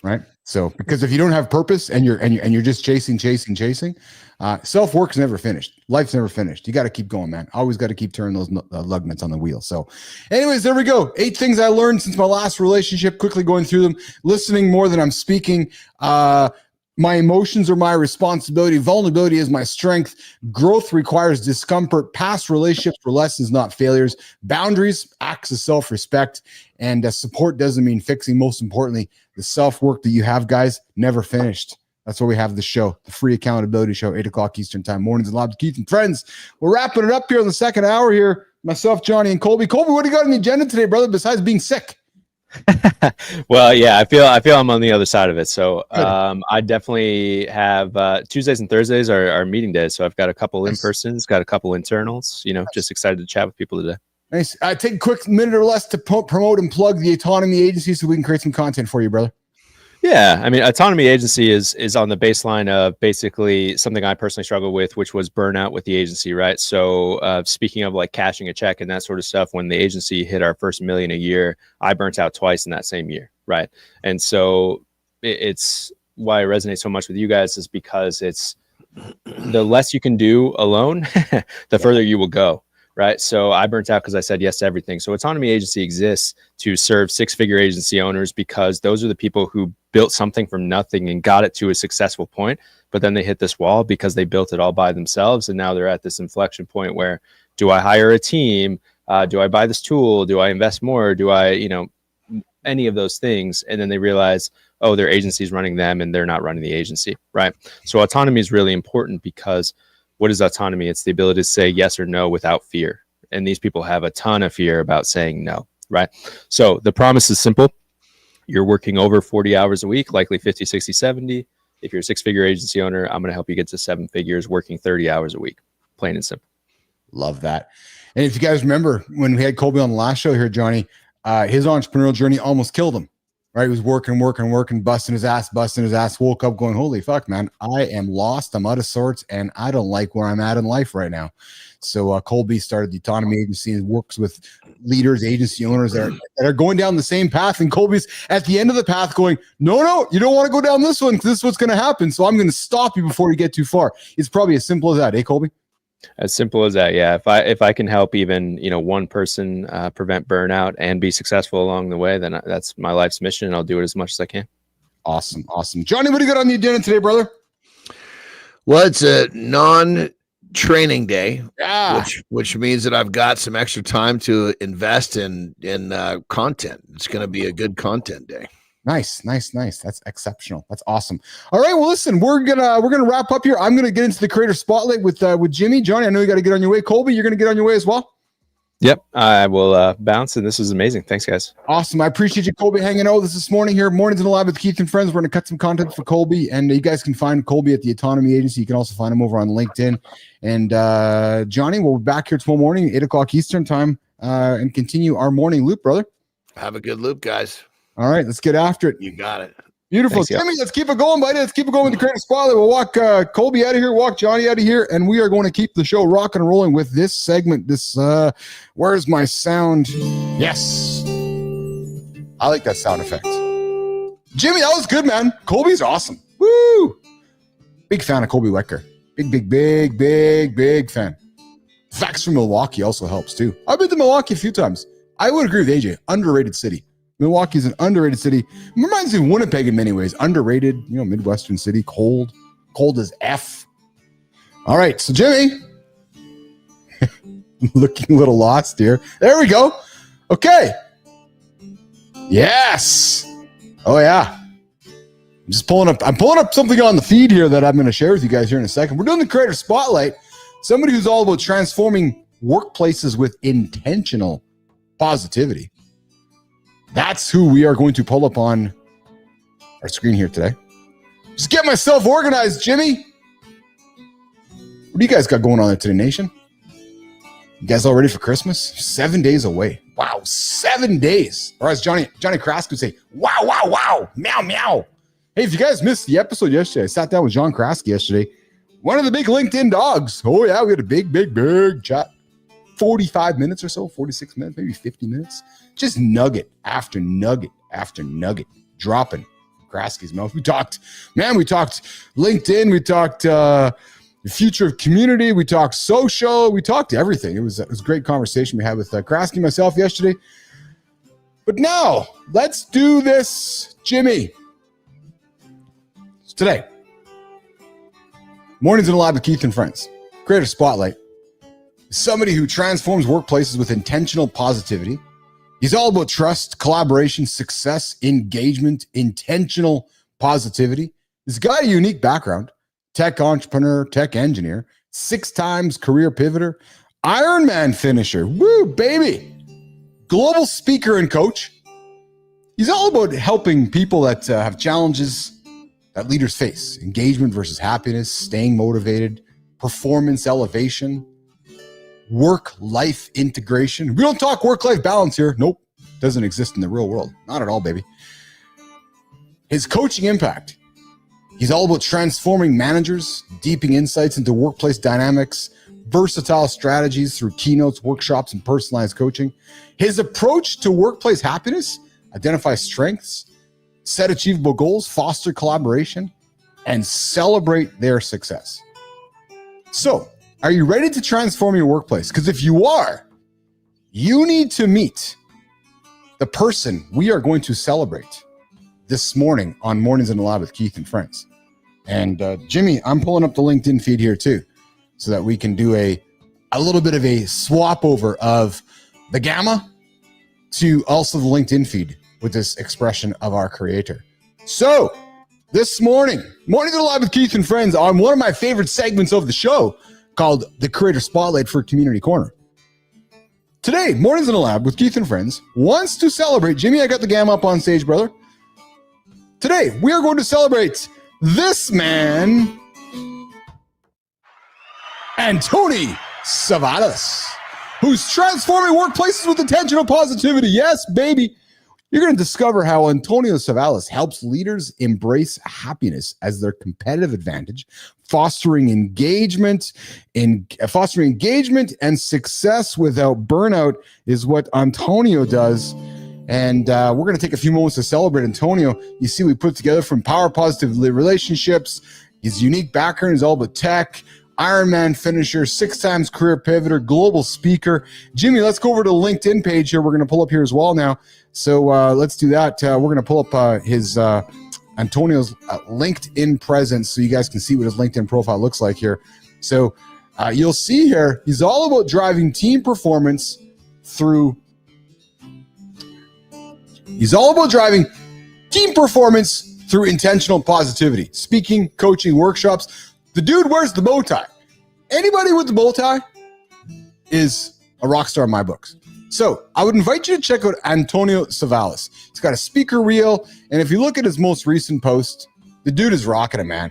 Right. So, because if you don't have purpose and you're just chasing, self-work is never finished. Life's never finished. You got to keep going, man. Always got to keep turning those lug nuts on the wheel. So anyways, there we go. 8 things I learned since my last relationship, quickly going through them, listening more than I'm speaking. My emotions are my responsibility. Vulnerability is my strength. Growth requires discomfort. Past relationships were lessons, not failures. Boundaries, acts of self-respect. And support doesn't mean fixing. Most importantly, the self-work that you have, guys, never finished. That's why we have the show, the free accountability show, 8 o'clock Eastern time, Mornings in the Lab with Keith and Friends. We're wrapping it up here in the second hour here. Myself, Johnny, and Colby. Colby, what do you got on the agenda today, brother, besides being sick? Well, yeah, I feel I'm on the other side of it. So I definitely have Tuesdays and Thursdays are meeting days. So I've got a couple in-persons, got a couple internals, just excited to chat with people today. Nice. Take a quick minute or less to promote and plug the Autonomy Agency so we can create some content for you, brother. Yeah, I mean, Autonomy Agency is on the baseline of basically something I personally struggled with, which was burnout with the agency, right? So speaking of like cashing a check and that sort of stuff, when the agency hit our first $1 million a year, I burnt out twice in that same year, right? And so it's why it resonates so much with you guys is because it's the less you can do alone, the further you will go. Right. So I burnt out because I said yes to everything. So Autonomy Agency exists to serve 6-figure agency owners because those are the people who built something from nothing and got it to a successful point. But then they hit this wall because they built it all by themselves. And now they're at this inflection point where, do I hire a team? Do I buy this tool? Do I invest more? Do I, any of those things? And then they realize, their agency's running them and they're not running the agency. Right. So autonomy is really important because what is autonomy? It's the ability to say yes or no without fear. And these people have a ton of fear about saying no, right? So the promise is simple. you're working over 40 hours a week, likely 50, 60, 70. If you're a 6-figure agency owner, I'm going to help you get to 7 figures working 30 hours a week. Plain and simple. Love that. And if you guys remember when we had Colby on the last show here, Johnny, his entrepreneurial journey almost killed him, right? He was working, busting his ass, woke up going, holy fuck, man, I am lost. I'm out of sorts and I don't like where I'm at in life right now. So Colby started the Autonomy Agency and works with leaders, agency owners that are going down the same path. And Colby's at the end of the path going, no, you don't want to go down this one because this is what's going to happen. So I'm going to stop you before you get too far. It's probably as simple as that, eh, Colby? As simple as that. Yeah. If I can help even, one person prevent burnout and be successful along the way, then that's my life's mission. And I'll do it as much as I can. Awesome. Johnny, what do you got on the agenda today, brother? Well, it's a non-training day, which means that I've got some extra time to invest in content. It's going to be a good content day. Nice. That's exceptional. That's awesome. All right. Well, listen, we're gonna wrap up here. I'm gonna get into the creator spotlight with Jimmy. Johnny, I know you got to get on your way. Colby, you're gonna get on your way as well. Yep, I will bounce, and this is amazing. Thanks, guys. Awesome. I appreciate you, Colby, hanging out with us this morning here. Mornings in the Lab with Keith and Friends. We're gonna cut some content for Colby, and you guys can find Colby at the Autonomy Agency. You can also find him over on LinkedIn. And Johnny, we'll be back here tomorrow morning, 8:00 Eastern time, and continue our morning loop, brother. Have a good loop, guys. All right, let's get after it. You got it. Beautiful. Thanks, Jimmy, let's keep it going, buddy. Let's keep it going with the creative spotlight. We'll walk Colby out of here, walk Johnny out of here, and we are going to keep the show rocking and rolling with this segment. Where's my sound? Yes. I like that sound effect. Jimmy, that was good, man. Colby's awesome. Woo! Big fan of Colby Whetker. Big fan. Facts from Milwaukee also helps, too. I've been to Milwaukee a few times. I would agree with AJ. Underrated city. Milwaukee's an underrated city. It reminds me of Winnipeg in many ways. Underrated, Midwestern city, cold as F. All right, so Jimmy, looking a little lost here. There we go. Okay. Yes. Oh yeah. I'm pulling up something on the feed here that I'm going to share with you guys here in a second. We're doing the creator spotlight. Somebody who's all about transforming workplaces with intentional positivity. That's who we are going to pull up on our screen here today. Just get myself organized, Jimmy. What do you guys got going on there today, Nation? You guys all ready for Christmas? 7 days away. Wow, 7 days. Or as Johnny Krask would say, wow, meow, meow. Hey, if you guys missed the episode yesterday, I sat down with John Krask yesterday. One of the big LinkedIn dogs. Oh, yeah, we had a big chat. 45 minutes or so, 46 minutes, maybe 50 minutes. Just nugget after nugget after nugget dropping Krasky's mouth. We talked LinkedIn. We talked the future of community. We talked social. We talked everything. It was a great conversation we had with Krasky myself yesterday. But now let's do this, Jimmy. So today, Mornings in the Lab with Keith and Friends. Creator Spotlight. Somebody who transforms workplaces with intentional positivity. He's all about trust, collaboration, success, engagement, intentional positivity. He's got a unique background. Tech entrepreneur, tech engineer, 6 times career pivoter, Ironman finisher. Woo, baby. Global speaker and coach. He's all about helping people that have challenges that leaders face. Engagement versus happiness, staying motivated, performance elevation, work-life integration. We don't talk work-life balance here. Nope. Doesn't exist in the real world. Not at all, baby. His coaching impact. He's all about transforming managers, deepening insights into workplace dynamics, versatile strategies through keynotes, workshops, and personalized coaching. His approach to workplace happiness: identify strengths, set achievable goals, foster collaboration, and celebrate their success. So, are you ready to transform your workplace? Because if you are, you need to meet the person we are going to celebrate this morning on Mornings in the Lab with Keith and Friends. And Jimmy, I'm pulling up the LinkedIn feed here too, so that we can do a little bit of a swap over of the Gamma to also the LinkedIn feed with this expression of our creator. So this morning, Mornings in the Lab with Keith and Friends, on one of my favorite segments of the show, called the Creator Spotlight for Community Corner. Today, Mornings in the Lab with Keith and Friends wants to celebrate. Jimmy, I got the Gamma up on stage, brother. Today, we are going to celebrate this man, Antonio Savalas, who's transforming workplaces with intentional positivity. Yes, baby. You're going to discover how Antonio Savalas helps leaders embrace happiness as their competitive advantage, fostering engagement and success without burnout is what Antonio does. And we're going to take a few moments to celebrate Antonio. You see, we put together from power positive relationships. His unique background is all about tech, Ironman finisher, 6 times career pivoter, global speaker. Jimmy, let's go over to the LinkedIn page here. We're going to pull up here as well now. So let's do that. We're going to pull up his Antonio's LinkedIn presence so you guys can see what his LinkedIn profile looks like here. So you'll see here, he's all about driving team performance through intentional positivity, speaking, coaching, workshops. The dude wears the bow tie. Anybody with the bow tie is a rock star in my books. So I would invite you to check out Antonio Savalas. He's got a speaker reel, and if you look at his most recent post, the dude is rocking it, man.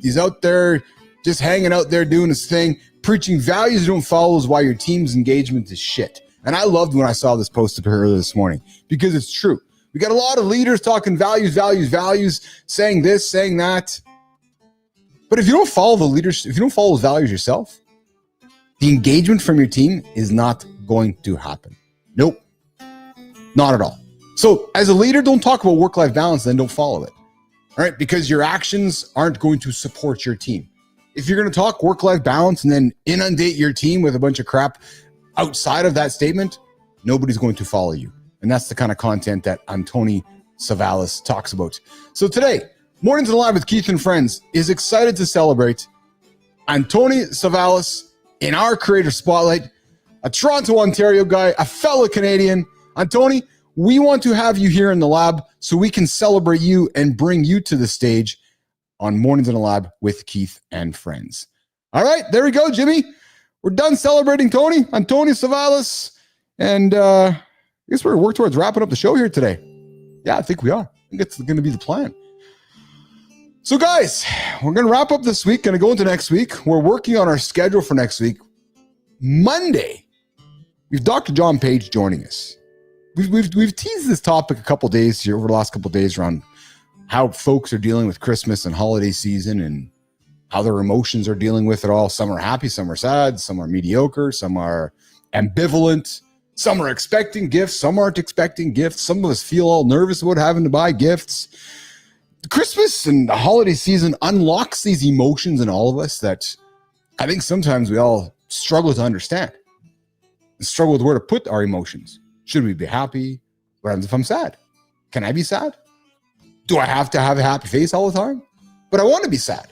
He's out there just hanging out there doing his thing, preaching values you don't follow is why your team's engagement is shit. And I loved when I saw this post up earlier this morning because it's true. We got a lot of leaders talking values, saying this, saying that. But if you don't follow the leaders, if you don't follow those values yourself, the engagement from your team is not going to happen. Nope. Not at all. So as a leader, don't talk about work-life balance, then don't follow it. All right? Because your actions aren't going to support your team. If you're going to talk work-life balance and then inundate your team with a bunch of crap outside of that statement, nobody's going to follow you. And that's the kind of content that Antonio Savalas talks about. So today, Mornings in Live with Keith and Friends is excited to celebrate Antonio Savalas in our creator spotlight, a Toronto, Ontario guy, a fellow Canadian. Antonio, we want to have you here in the lab so we can celebrate you and bring you to the stage on Mornings in the Lab with Keith and Friends. All right, there we go, Jimmy. We're done celebrating Antonio Savalas. And I guess we're working towards wrapping up the show here today. Yeah, I think we are. I think it's going to be the plan. So guys, we're going to wrap up this week, going to go into next week. We're working on our schedule for next week. Monday, we have Dr. John Page joining us. We've teased this topic a couple days here over the last couple of days around how folks are dealing with Christmas and holiday season and how their emotions are dealing with it all. Some are happy, some are sad, some are mediocre, some are ambivalent, some are expecting gifts, some aren't expecting gifts. Some of us feel all nervous about having to buy gifts. Christmas and the holiday season unlocks these emotions in all of us that I think sometimes we all struggle to understand. Struggle with where to put our emotions. Should we be happy? What happens if I'm sad? Can I be sad? Do I have to have a happy face all the time? But I want to be sad.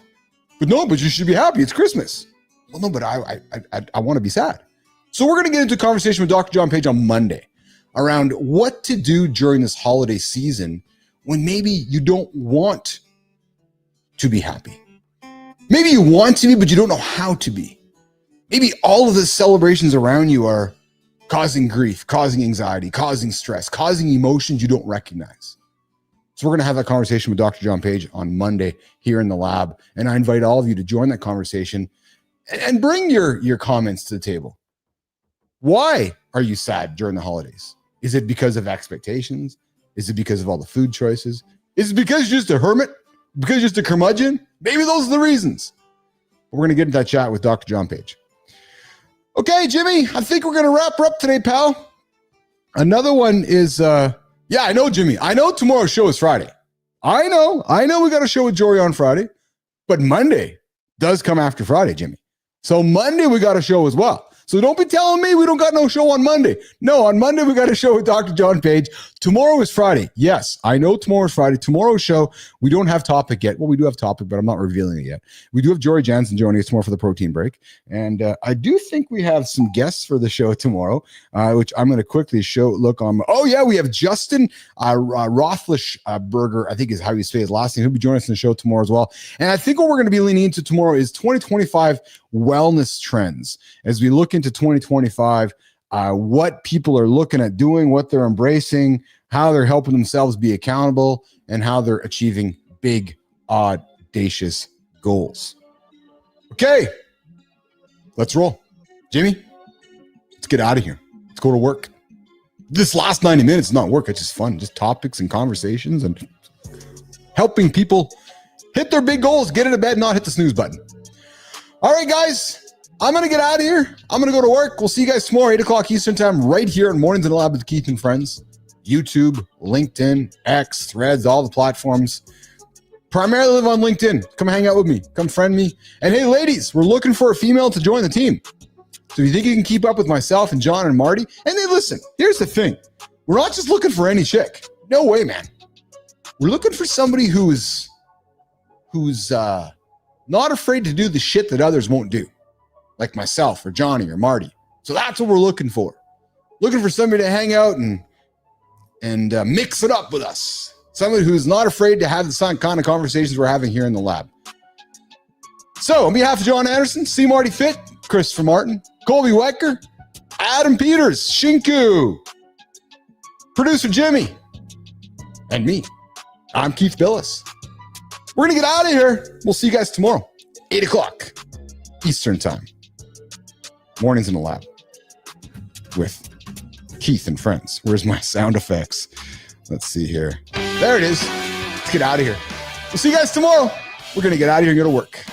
But you should be happy. It's Christmas. Well, no, but I want to be sad. So we're going to get into a conversation with Dr. John Page on Monday around what to do during this holiday season when maybe you don't want to be happy. Maybe you want to be, but you don't know how to be. Maybe all of the celebrations around you are causing grief, causing anxiety, causing stress, causing emotions you don't recognize. So we're going to have that conversation with Dr. John Page on Monday here in the lab. And I invite all of you to join that conversation and bring your comments to the table. Why are you sad during the holidays? Is it because of expectations? Is it because of all the food choices? Is it because you're just a hermit? Because you're just a curmudgeon? Maybe those are the reasons. We're going to get into that chat with Dr. John Page. Okay, Jimmy, I think we're going to wrap her up today, pal. Another one is, I know, Jimmy. I know tomorrow's show is Friday. I know we got a show with Jory on Friday, but Monday does come after Friday, Jimmy. So Monday we got a show as well. So don't be telling me we don't got no show on Monday. No, on Monday we got a show with Dr. John Page. Tomorrow is Friday. Yes, I know tomorrow's Friday. Tomorrow's show, we don't have topic yet. Well, we do have topic, but I'm not revealing it yet. We do have Jory Jansen joining us tomorrow for the protein break. And I do think we have some guests for the show tomorrow, which I'm going to quickly look on. Oh, yeah, we have Justin Roethlisberger, I think is how you say his last name. He'll be joining us in the show tomorrow as well. And I think what we're going to be leaning into tomorrow is 2025 wellness trends. As we look into 2025, what people are looking at doing, what they're embracing, how they're helping themselves be accountable, and how they're achieving big, audacious goals. Okay, let's roll. Jimmy, let's get out of here. Let's go to work. This last 90 minutes is not work. It's just fun. Just topics and conversations and helping people hit their big goals, get into bed, not hit the snooze button. All right, guys, I'm going to get out of here. I'm going to go to work. We'll see you guys tomorrow, 8 o'clock Eastern time, right here in Mornings in the Lab with Keith and Friends. YouTube, LinkedIn, X, Threads, all the platforms. Primarily live on LinkedIn. Come hang out with me. Come friend me. And hey, ladies, we're looking for a female to join the team. So if you think you can keep up with myself and John and Marty, and then listen, here's the thing. We're not just looking for any chick. No way, man. We're looking for somebody who's not afraid to do the shit that others won't do, like myself or Johnny or Marty. So that's what we're looking for. Looking for somebody to hang out and mix it up with us. Somebody who's not afraid to have the kind of conversations we're having here in the lab. So on behalf of John Anderson, C. Marty Fit, Christopher Martin, Colby Whetker, Adam Peters, Shinku, producer Jimmy, and me, I'm Keith Bilous. We're going to get out of here. We'll see you guys tomorrow, 8 o'clock Eastern time. Mornings in the Lab with Keith and Friends. Where's my sound effects? Let's see here. There it is. Let's get out of here. We'll see you guys tomorrow. We're going to get out of here and go to work.